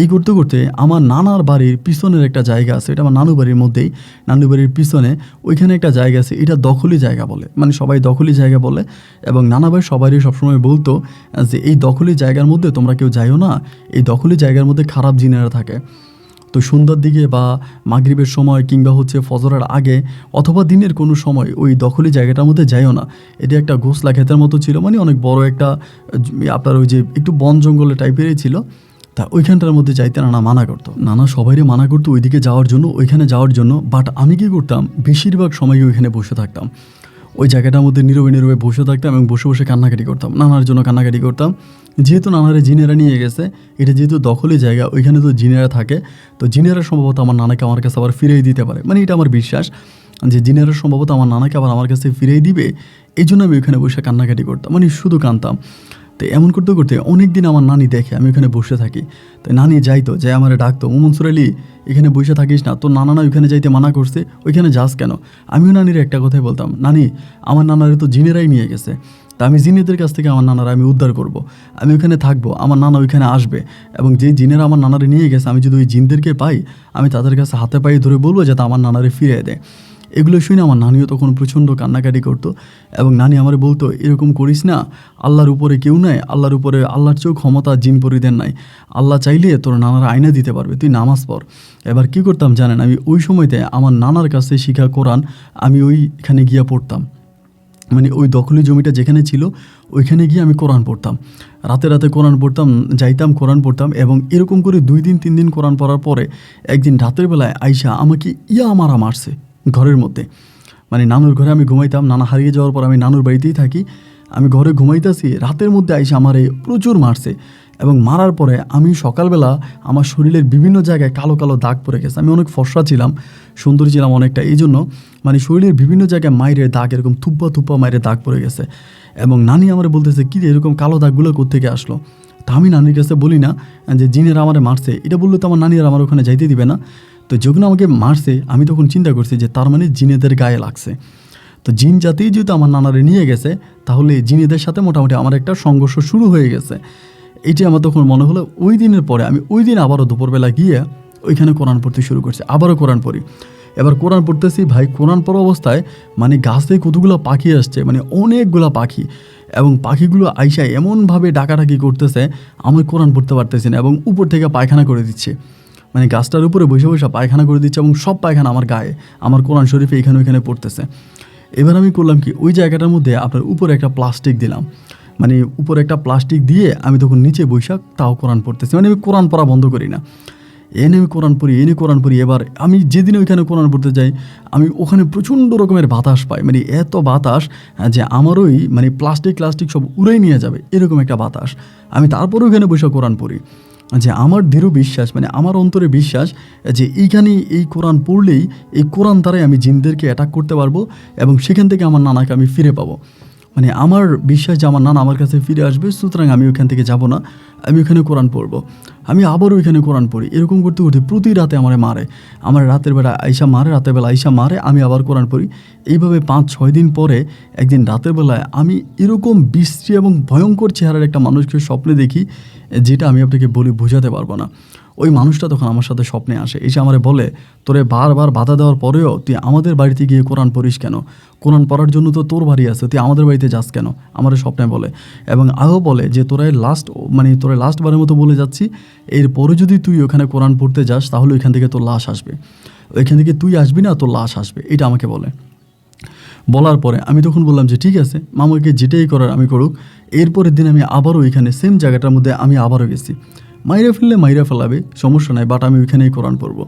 এই করতে করতে আমার নানার বাড়ির পিছনের একটা জায়গা আছে, এটা আমার নানু বাড়ির মধ্যেই, নানু বাড়ির পিছনে ওইখানে একটা জায়গা আছে, এটা দখলি জায়গা বলে, মানে সবাই দখলি জায়গা বলে। এবং নানা ভাই সবারই সবসময় বলতো যে এই দখলি জায়গার মধ্যে তোমরা কেউ যাইও না, এই দখলি জায়গার মধ্যে খারাপ জিনেরা থাকে। তো সন্ধ্যার দিকে বা মাগরিবের সময় কিংবা হচ্ছে ফজরের আগে অথবা দিনের কোনো সময় ওই দখলি জায়গাটার মধ্যে যাইও না। এটা একটা গোসলা ক্ষেতের মতো ছিল, মানে অনেক বড় একটা আপনার ওই যে একটু বন জঙ্গলের টাইপেরই ছিল। তা ওইখানটার মধ্যে যাইতে নানা মানা করতো, নানা সবাইরে মানা করতো ওইদিকে যাওয়ার জন্য, ওইখানে যাওয়ার জন্য। বাট আমি কী করতাম, বেশিরভাগ সময় ওইখানে বসে থাকতাম, ওই জায়গাটার মধ্যে নীরবে বসে থাকতাম এবং বসে বসে কান্নাকাটি করতাম, নানার জন্য কান্নাকাটি করতাম। যেহেতু নানারে জিনেরা নিয়ে গেছে, এটা যেহেতু দখলি জায়গা, ওইখানে তো জিনেরা থাকে, তো জিনেরা সম্ভবত আমার নানাকে আমার কাছে আবার ফিরিয়ে দিতে পারে, মানে এটা আমার বিশ্বাস যে জিনেরা সম্ভবত আমার নানাকে আবার আমার কাছে ফিরিয়ে দিবে। এই জন্য আমি ওইখানে বসে কান্নাকাটি করতাম, মানে শুধু কাঁদতাম। তো এমন করতে করতে অনেক দিন আমার নানি দেখে আমি ওখানে বসে থাকি, তো নানি যাইতো, যাই আমার ডাকতো, মনসুর আলী এখানে বসে থাকিস না, তোর নানা ওইখানে যাইতে মানা করছে, ওইখানে যাস কেন? আমিও নানির একটা কথাই বলতাম, নানি আমার নানারে তো জিনেরাই নিয়ে গেছে, তা আমি জিনেদের কাছ থেকে আমার নানারা আমি উদ্ধার করব, আমি ওইখানে থাকবো, আমার নানা ওইখানে আসবে এবং যে জিনেরা আমার নানারে নিয়ে গেছে আমি যদি ওই জিনদেরকে পাই, আমি তাদের কাছে হাতে পায়ে ধরে বলবো যাতে আমার নানারে ফিরিয়ে দেয়। এগুলো শুনে আমার নানিও তখন প্রচণ্ড কান্নাকাটি করতো এবং নানি আমার বলতো এরকম করিস না, আল্লাহর উপরে কেউ নাই, আল্লাহর চেয়েও ক্ষমতা জিন পরিদের নাই, আল্লাহ চাইলে তোর নানারা আয়না দিতে পারবে, তুই নামাজ পড়। এবার কি করতাম জানেন, আমি ওই সময়তে আমার নানার কাছে শিখা কোরআন আমি ওইখানে গিয়ে পড়তাম, মানে ওই দখলি জমিটা যেখানে ছিল ওইখানে গিয়ে আমি কোরআন পড়তাম, রাতে রাতে কোরআন পড়তাম, যাইতাম কোরআন পড়তাম। এবং এরকম করে 2 দিন 3 দিন কোরআন পড়ার পরে একদিন রাতের বেলায় আইসা আমাকে মারা মারছে ঘরের মধ্যে। মানে নানুর ঘরে আমি ঘুমাইতাম, নানা হারিয়ে যাওয়ার পর আমি নানুর বাড়িতেই থাকি, আমি ঘরে ঘুমাইতেছি, রাতের মধ্যে আইসা আমারে প্রচুর মারছে। এবং মারার পরে আমি সকালবেলা আমার শরীরের বিভিন্ন জায়গায় কালো কালো দাগ পড়ে গেছে। আমি অনেক ফর্সা ছিলাম, সুন্দর ছিলাম অনেকটা, এই জন্য মানে শরীরের বিভিন্ন জায়গায় মাইরের দাগ, এরকম থুপ্পা থুপ্পা মাইরের দাগ পড়ে গেছে। এবং নানি আমার বলতেছে কী রে এরকম কালো দাগগুলো কোত্থেকে আসলো। তা আমি নানির কাছে বলি না যে জিনেরা আমারে মারছে, এটা বললে তো আমার নানি আর আমার ওখানে যাইতে দিবে না। তো যখন আমাকে মারছে আমি তখন চিন্তা করছি যে তার মানে জিনেদের গায়ে লাগছে। তো জিন জাতিই যেহেতু আমার নানারে নিয়ে গেছে, তাহলে জিনেদের সাথে মোটামুটি আমার একটা সংঘর্ষ শুরু হয়ে গেছে। এটি আমার তখন মনে হলো। ওই দিনের পরে আমি ওই দিন আবারও দুপুরবেলা গিয়ে ওইখানে কোরআন পড়তে শুরু করছি, আবারও কোরআন পড়ি। এবার কোরআন পড়তেছি ভাই, কোরআন পড়া অবস্থায় মানে গাছে কতগুলো পাখি আসছে, মানে অনেকগুলো পাখি, এবং পাখিগুলো আইসা এমনভাবে ডাকাডাকি করতেছে আমি কোরআন পড়তে পারতেছি না, এবং উপর থেকে পায়খানা করে দিচ্ছে। মানে গাছটার উপরে বসে বসে পায়খানা করে দিচ্ছে, এবং সব পায়খানা আমার গায়ে, আমার কোরআন শরীফে এখানে ওইখানে পড়তেছে। এবার আমি করলাম কি, ওই জায়গাটার মধ্যে আপনার উপরে একটা প্লাস্টিক দিলাম, মানে উপরে একটা প্লাস্টিক দিয়ে আমি তখন নিচে বৈশাখ তাও কোরআন পড়তেছি। মানে আমি কোরআন পড়া বন্ধ করি না, এনে আমি কোরআন পড়ি। এবার আমি যেদিন ওইখানে কোরআন পড়তে যাই আমি ওখানে প্রচণ্ড রকমের বাতাস পাই, মানে এত বাতাস যে আমারই মানে প্লাস্টিক সব উড়াই নিয়ে যাবে এরকম একটা বাতাস। আমি তারপরে ওইখানে বসে কোরআন পড়ি, যে আমার দৃঢ় বিশ্বাস, মানে আমার অন্তরে বিশ্বাস যে এইখানে এই কোরআন পড়লেই এই কোরআন দ্বারাই আমি জিনদেরকে অ্যাটাক করতে পারবো, এবং সেখান থেকে আমার নানাকে আমি ফিরে পাবো। মানে আমার বিশ্বাস যে আমার নানা আমার কাছে ফিরে আসবে, সুতরাং আমি ওইখান থেকে যাব না, আমি ওইখানে কোরআন পড়বো। আমি আবার ওইখানে কোরআন পড়ি। এরকম করতে করতে প্রতি রাতে মারে, আমার রাতের বেলা আইসা মারে, রাতের বেলা আইসা মারে, আমি আবার কোরআন পড়ি। এইভাবে 5-6 দিন পরে একদিন রাতের বেলায় আমি এরকম বিশ্রী এবং ভয়ঙ্কর চেহারার একটা মানুষকে স্বপ্নে দেখি, যেটা আমি আপনাকে বলি বোঝাতে পারবো না। ওই মানুষটা তখন আমার সাথে স্বপ্নে আসে, এসে আমারে বলে, তোরে বারবার বাধা দেওয়ার পরেও তুই আমাদের বাড়িতে গিয়ে কোরআন পড়িস কেন? কোরআন পড়ার জন্য তো তোর বাড়ি আছে, তুই আমাদের বাড়িতে যাস কেন? আমার স্বপ্নে বলে। এবং আরও বলে যে তোরা লাস্টবারের মতো বলে যাচ্ছি, এরপরে যদি তুই ওখানে কোরআন পড়তে যাস তাহলে ওইখান থেকে তোর লাশ আসবে, ওইখান থেকে তুই আসবি না, তোর লাশ আসবে, এটা আমাকে বলে। বলার পরে আমি তখন বললাম যে ঠিক আছে, মামাকে যেটাই করার আমি করুক। এরপরের দিন আমি আবারও ওইখানে সেম জায়গাটার মধ্যে আমি আবারও গেছি। মাইরা ফেলাবে সমস্যা নাই, বাট আমি ওইখানেই কোরআন পড়বো।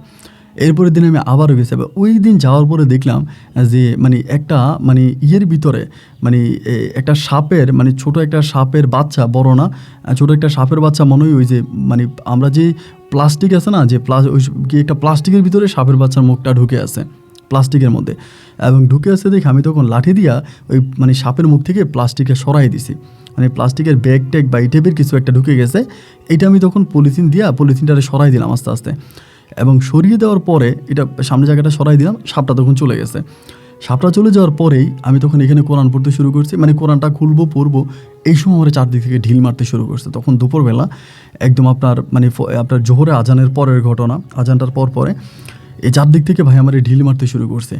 এরপরের দিন আমি আবারও গেছি। ওই দিন যাওয়ার পরে দেখলাম যে মানে একটা মানে ইয়ের ভিতরে মানে একটা সাপের, মানে ছোট একটা সাপের বাচ্চা, বড় না, ছোট একটা সাপের বাচ্চা মনে হয়, ওই যে মানে আমরা যে প্লাস্টিক আছে না, যে ওই একটা প্লাস্টিকের ভিতরে সাপের বাচ্চার মুখটা ঢুকে আছে প্লাস্টিকের মধ্যে, এবং ঢুকে আছে দেখে আমি তখন লাঠি দিয়া ওই মানে সাপের মুখ থেকে প্লাস্টিকে সরাই দিছি। মানে প্লাস্টিকের ব্যাগ ট্যাগ বা এই টাইপের কিছু একটা ঢুকে গেছে, এটা আমি তখন পলিথিনটারে সরাই দিলাম আস্তে আস্তে। এবং সরিয়ে দেওয়ার পরে এটা সামনে জায়গাটা সরাই দিলাম, সাপটা তখন চলে গেছে। সাপটা চলে যাওয়ার পরেই আমি তখন এখানে কোরআন পড়তে শুরু করছি, মানে কোরআনটা খুলবো পড়বো, এই সময় আমার চারদিক থেকে ঢিল মারতে শুরু করছে। তখন দুপুরবেলা একদম আপনার জোহরে আজানের পরের ঘটনা, আজানটার পরে এই চারদিক থেকে ভাই আমার ঢিল মারতে শুরু করছে।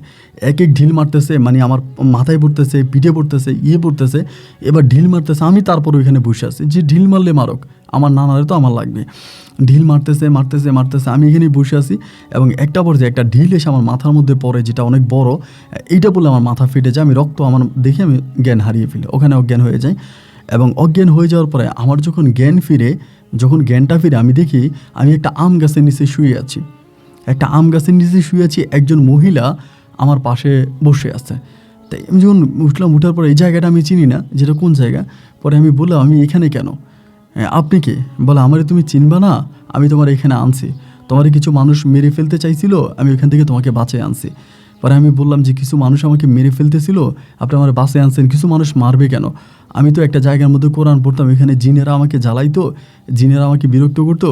এক ঢিল মারতেছে, মানে আমার মাথায় পড়তেছে, পিঠে পড়তেছে, পড়তেছে, এবার ঢিল মারতেছে। আমি তারপর ওইখানে বসে আছি, যে ঢিল মারলে মারক, আমার নানারে তো আমার লাগবে। ঢিল মারতেছে, আমি এখানেই বসে আছি। এবং একটা পর্যায়ে একটা ঢিল এসে আমার মাথার মধ্যে পড়ে, যেটা অনেক বড়, এইটা বলে আমার মাথা ফেটে যায়, আমি রক্ত আমার দেখে আমি জ্ঞান হারিয়ে ফেলি, ওখানে অজ্ঞান হয়ে যায়। এবং অজ্ঞান হয়ে যাওয়ার পরে আমার যখন জ্ঞানটা ফিরে আমি দেখি আমি একটা আম গাছের নিচে শুয়ে আছি। একজন মহিলা আমার পাশে বসে আছে। তাই আমি যখন উঠার পরে এই জায়গাটা আমি চিনি না, যেটা কোন জায়গা। পরে আমি বললাম, আমি এখানে কেন? আপনি কে? বলে, আমারে তুমি চিনবা না, আমি তোমার এখানে আনছি, তোমার কিছু মানুষ মেরে ফেলতে চাইছিল, আমি ওইখান থেকে তোমাকে বাঁচিয়ে আনছি। পরে আমি বললাম যে কিছু মানুষ আমাকে মেরে ফেলতেছিল, আপনি আমার বাঁচিয়ে আনছেন, কিছু মানুষ মারবে কেন? আমি তো একটা জায়গার মধ্যে কোরআন পড়তাম, এখানে জিনেরা আমাকে জ্বালাইতো, জিনেরা আমাকে বিরক্ত করতো,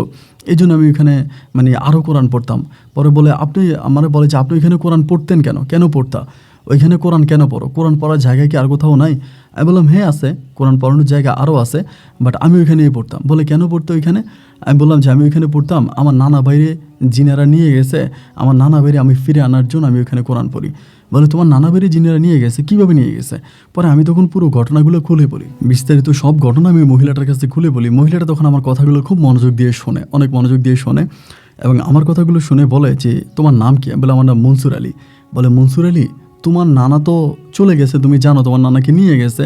এই জন্য আমি ওইখানে মানে আরও কোরআন পড়তাম। পরে বলে বলে যে আপনি ওইখানে কোরআন পড়তেন কেন পড়তা? ওইখানে কোরআন কেন পড়ো? কোরআন পড়ার জায়গায় কি আর কোথাও নাই? আমি বললাম হ্যাঁ আছে, কোরআন পড়ানোর জায়গা আরও আছে, বাট আমি ওইখানেই পড়তাম। বলে কেন পড়তো ওইখানে? আমি বললাম যে আমি ওইখানে পড়তাম, আমার নানা বাইরে জিনেরা নিয়ে গেছে, আমার নানা বাইরে আমি ফিরে আনার জন্য আমি ওইখানে কোরআন পড়ি। বলে তোমার নানা বাইরে জিনেরা নিয়ে গেছে, কীভাবে নিয়ে গেছে? পরে আমি তখন পুরো ঘটনাগুলো খুলে বলি, বিস্তারিত সব ঘটনা আমি মহিলাটার কাছে খুলে বলি। মহিলাটা তখন আমার কথাগুলো খুব অনেক মনোযোগ দিয়ে শোনে, এবং আমার কথাগুলো শুনে বলে যে তোমার নাম কি? বলে আমার নাম মনসুর আলী। বলে মনসুর আলী, তোমার নানা তো চলে গেছে, তুমি জানো তোমার নানাকে নিয়ে গেছে,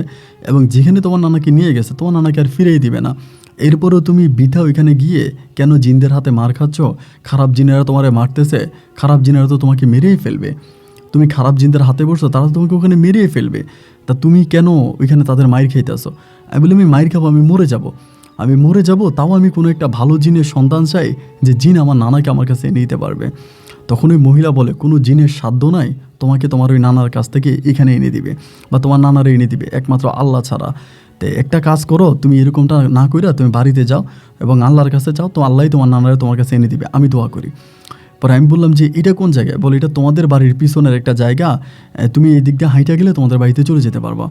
এবং যেখানে তোমার নানাকে নিয়ে গেছে তোমার নানাকে আর ফিরেই দিবে না। এরপরেও তুমি বৃথা ওইখানে গিয়ে কেন জিনদের হাতে মার খাচ্ছ? খারাপ জিনেরা তোমারে মারতেছে, খারাপ জিনেরা তো তোমাকে মেরেই ফেলবে। তুমি খারাপ জিনদের হাতে বসছো, তারা তোমাকে ওখানে মেরেই ফেলবে। তা তুমি কেন ওইখানে তাদের মায়ের খাইতেছো? আমি বলি আমি মায়ের খাবো, আমি মরে যাব, আমি মরে যাব, তাও আমি কোনো একটা ভালো জিনের সন্তান চাই, যে জিন আমার নানাকে আমার কাছে এনে দিতে পারবে। তখন ওই মহিলা বলে, কোনো জিনের সাধ্য নাই তোমাকে তোমার ওই নানার কাছ থেকে এখানে এনে দিবে, বা তোমার নানারে এনে দিবে, একমাত্র আল্লাহ ছাড়া। তো একটা কাজ করো, তুমি এরকমটা না কইরা তুমি বাড়িতে যাও এবং আল্লাহর কাছে যাও, তো আল্লাহই তোমার নানারে তোমার কাছে এনে দিবে, আমি দোয়া করি। পরে আমি বললাম যে এটা কোন জায়গায়? বলে এটা তোমাদের বাড়ির পিছনের একটা জায়গা, তুমি এই দিক দিয়ে হাইটা গেলে তোমাদের বাড়িতে চলে যেতে পারবা।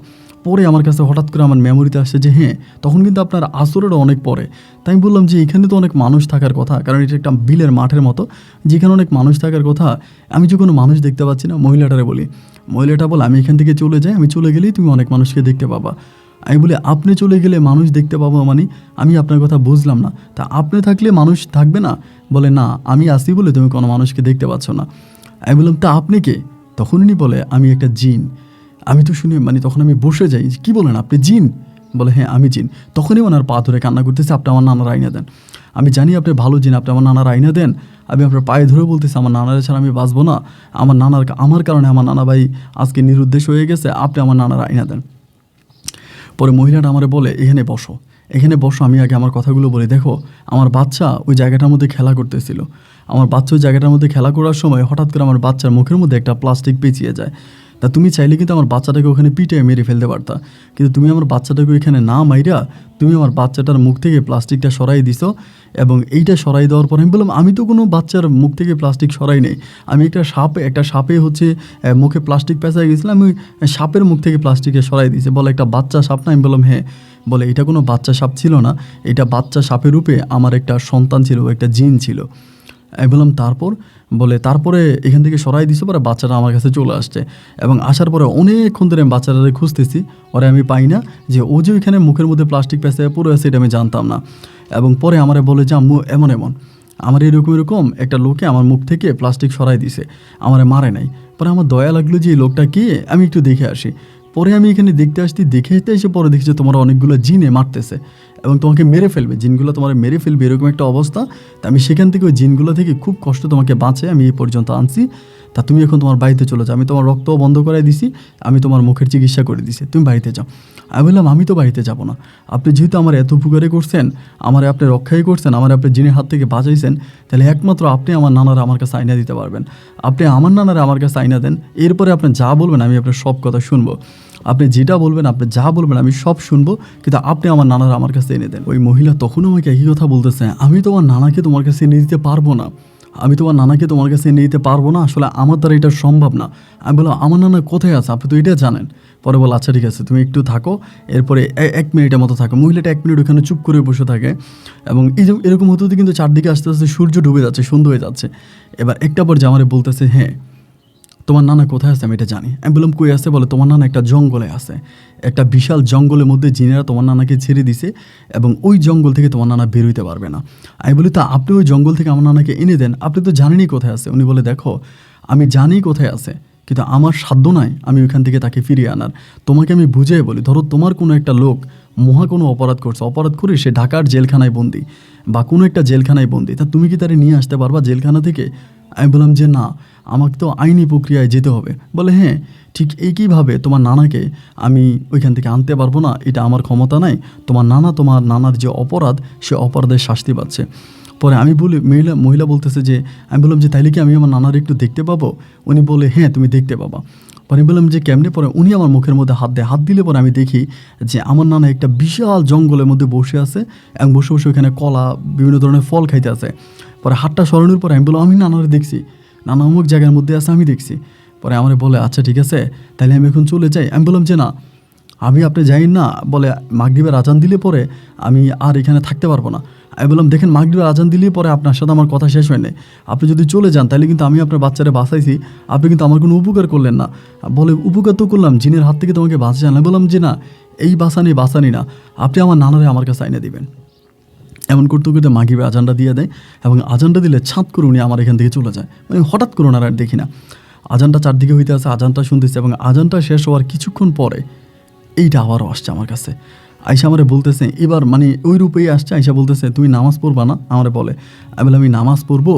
পরে আমার কাছে হঠাৎ করে আমার মেমোরিতে আসছে যে হ্যাঁ, তখন কিন্তু আপনার আসরেরও অনেক পরে। তাই আমি বললাম যে এখানে তো অনেক মানুষ থাকার কথা, কারণ এটা একটা বিলের মাঠের মতো, যেখানে অনেক মানুষ থাকার কথা। আমি যে কোনো মানুষ দেখতে পাচ্ছি না। মহিলাটারে বলি, মহিলাটা বলে আমি এখান থেকে চলে যাই, আমি চলে গেলেই তুমি অনেক মানুষকে দেখতে পাবা। আমি বলি আপনি চলে গেলে মানুষ দেখতে পাবো মানে? আমি আপনার কথা বুঝলাম না। তা আপনি থাকলে মানুষ থাকবে না? বলে না, আমি আসি বলে তুমি কোনো মানুষকে দেখতে পাচ্ছ না। আমি বললাম তা আপনি কে? তখন উনি বলে আমি একটা জিন। আমি তো শুনি মানে তখন আমি বসে যাই, কি বলেন আপনি জিন? বলে হ্যাঁ আমি জিন। তখনই ওনার পা ধরে কান্না করতেছে, আপনি আমার নানার আইনা দেন, আমি জানি আপনি ভালো জিন, আপনি আমার নানার আইনা দেন। আমি আপনার পায়ে ধরে বলতেছি আমার নানার ছাড়া আমি বাঁচবো না, আমার কারণে আমার নানা ভাই আজকে নিরুদ্দেশ হয়ে গেছে, আপনি আমার নানার আইনা দেন। পরে মহিলাটা আমারে বলে এখানে বসো, এখানে বসো, আমি আগে আমার কথাগুলো বলি। দেখো আমার বাচ্চা ওই জায়গাটার মধ্যে খেলা করতেছিল, আমার বাচ্চা ওই জায়গাটার মধ্যে খেলা করার সময় হঠাৎ করে আমার বাচ্চার মুখের মধ্যে একটা প্লাস্টিক পেঁচিয়ে যায়। তা তুমি চাইলে কিন্তু আমার বাচ্চাটাকে ওখানে পিটে মেরে ফেলতে পারতা, কিন্তু তুমি আমার বাচ্চাটাকে ওইখানে না মাইরা তুমি আমার বাচ্চাটার মুখ থেকে প্লাস্টিকটা সরাই দিছো। এবং এইটা সরাই দেওয়ার পর আমি বললাম আমি তো কোনো বাচ্চার মুখ থেকে প্লাস্টিক সরাই নেই, আমি একটা সাপে হচ্ছে মুখে প্লাস্টিক পেঁচাই গেছিলাম, আমি সাপের মুখ থেকে প্লাস্টিকে সরাই দিয়েছি। বলে একটা বাচ্চা সাপ না? আমি বললাম হ্যাঁ। বলে এটা কোনো বাচ্চা সাপ ছিল না, এটা বাচ্চা সাপের রূপে আমার একটা সন্তান ছিল, একটা জিন ছিল। আমি বললাম তারপর? বলে তারপরে এখান থেকে সরাই দিছে, পরে বাচ্চাটা আমার কাছে চলে আসছে, এবং আসার পরে অনেকক্ষণ ধরে আমি বাচ্চাটাকে খুঁজতেছি, ওরে আমি পাই না। যে ও যে ওইখানে মুখের মধ্যে প্লাস্টিক পেঁচায় পুরো আছে এটা আমি জানতাম না। এবং পরে আমারে বলে যে আম্মু এমন আমার এরকম একটা লোকে আমার মুখ থেকে প্লাস্টিক সরাই দিছে, আমারে মারে নাই। পরে আমার দয়া লাগলো যে এই লোকটা কে, আমি একটু দেখে আসি। পরে আমি এখানে দেখে এসে পরে দেখছি যে তোমার অনেকগুলো জিনে মারতেছে এবং তোমাকে মেরে ফেলবে, জিনগুলো তোমার মেরে ফেলবে, এরকম একটা অবস্থা। তা আমি সেখান থেকে ওই জিনগুলো থেকে খুব কষ্ট তোমাকে বাঁচে আমি এই পর্যন্ত আনছি। তা তুমি এখন তোমার বাড়িতে চলে যাও, আমি তোমার রক্তও বন্ধ করাই দিছি, আমি তোমার মুখের চিকিৎসা করে দিছি, তুমি বাড়িতে যাও। আমি বললাম আমি তো বাড়িতে যাব না, আপনি যেহেতু আমার এত উপকারে করছেন, আমার আপনি রক্ষাই করছেন, আমার আপনি জিনের হাত থেকে বাঁচাইছেন, তাহলে একমাত্র আপনি আমার নানারা আমার কাছে আইনা দিতে পারবেন। আপনি আমার নানারা আমার কাছে আইনা দেন, এরপরে আপনি যা বলবেন আমি আপনার সব কথা শুনবো, আপনি যেটা বলবেন, আপনি যা বলবেন আমি সব শুনবো, কিন্তু আপনি আমার নানারা আমার কাছে এনে দেন। ওই মহিলা তখনও আমাকে একই কথা বলতেছে, আমি তোমার নানাকে তোমার কাছে এনে দিতে পারবো না, আমি তোমার নানাকে তোমার কাছে এনে দিতে পারবো না, আসলে আমার দ্বারা এটা সম্ভব না। আমি বললাম আমার নানা কোথায় আছে, আপনি তো এটা জানেন। পরে বলো আচ্ছা ঠিক আছে তুমি একটু থাকো, এরপরে 1 মিনিটের মতো থাকো। মহিলাটা 1 মিনিট ওখানে চুপ করে বসে থাকে, এবং এই যে এরকম হতে হতে কিন্তু চারদিকে আস্তে আস্তে সূর্য ডুবে যাচ্ছে, সন্ধ্যা হয়ে যাচ্ছে। এবার একটা পর যে আমারে বলতেছে হ্যাঁ তোমার নানা কোথায় আছে আমি এটা জানি। আমি বললাম কই আছে? বলে তোমার নানা একটা জঙ্গলে আছে, একটা বিশাল জঙ্গলের মধ্যে জিনেরা তোমার নানাকে ছেড়ে দিছে, এবং ওই জঙ্গল থেকে তোমার নানা বের হইতে পারবে না। আমি বলি তা আপনি ওই জঙ্গল থেকে আমার নানাকে এনে দেন, আপনি তো জানেনই কোথায় আছে। উনি বলে দেখো আমি জানি কোথায় আছে, কিন্তু আমার সাধ্য নাই আমি ওইখান থেকে তাকে ফিরিয়ে আনার। তোমাকে আমি বুঝিয়ে বলি, ধরো তোমার কোনো একটা লোক কোনো অপরাধ করছে, অপরাধ করে সে ঢাকার জেলখানায় বন্দি বা কোনো একটা জেলখানায় বন্দি, তা তুমি কি তারে নিয়ে আসতে পারবা জেলখানা থেকে? আমি বললাম যে না, আমাকে তো আইনি প্রক্রিয়ায় যেতে হবে। বলে হ্যাঁ ঠিক একইভাবে তোমার নানাকে আমি ওইখান থেকে আনতে পারবো না, এটা আমার ক্ষমতা নাই, তোমার নানার যে অপরাধ সে অপরাধের শাস্তি পাচ্ছে। পরে আমি বলি মহিলা বলতেছে যে, আমি বললাম যে তাইলে কি আমি আমার নানার একটু দেখতে পাবো? উনি বলে হ্যাঁ তুমি দেখতে পাবা। পরে আমি বললাম যে কেমনে? পরে উনি আমার মুখের মধ্যে হাত দেয়, হাত দিলে পরে আমি দেখি যে আমার নানা একটা বিশাল জঙ্গলের মধ্যে বসে আছে, এবং বসে বসে ওখানে কলা বিভিন্ন ধরনের ফল খাইতে আছে। পরে হাতটা সরানোর পরে আমি বললাম আমি নানারে দেখছি, নানা অমুক জায়গার মধ্যে আছে, আমি দেখছি। পরে আমার বলে আচ্ছা ঠিক আছে তাহলে আমি এখন চলে যাই। আমি বললাম যে না, আমি আপনি যাই না। বলে মাগরিবের আজান দিলে পরে আমি আর এখানে থাকতে পারবো না। আমি বললাম দেখেন মাগরিবের আজান দিলে পরে আপনার সাথে আমার কথা শেষ হয় নাই, আপনি যদি চলে যান তাহলে কিন্তু আমি আপনার বাচ্চারা বাঁচাইছি, আপনি কিন্তু আমার কোনো উপকার করলেন না। বলে উপকার তো করলাম, জিনের হাত থেকে তোমাকে বাঁচান। আমি বললাম যে না, এই বাঁচানি না, আপনি আমার নানারে আমার কাছে আইনে দিবেন। এমন করতে করতে মাগরিবের আজানটা দিয়ে দেয়, এবং আজানটা দিলে ছাদ করে উনি আমার এখান থেকে চলে যায়, মানে হঠাৎ করে ওনার আর দেখি না। আজানটা চারদিকে হইতে আছে, আজানটা শুনতেছে এবং আজানটা শেষ হওয়ার কিছুক্ষণ পরে এইটা আবারও আসছে আমার কাছে। আয়সা আমারে বলতেছে, এবার মানে ওই রূপেই আসছে। আয়সা বলতেছে, তুমি নামাজ পড়বা না? আমারে বলে। আমি বলে, আমি নামাজ পড়বো?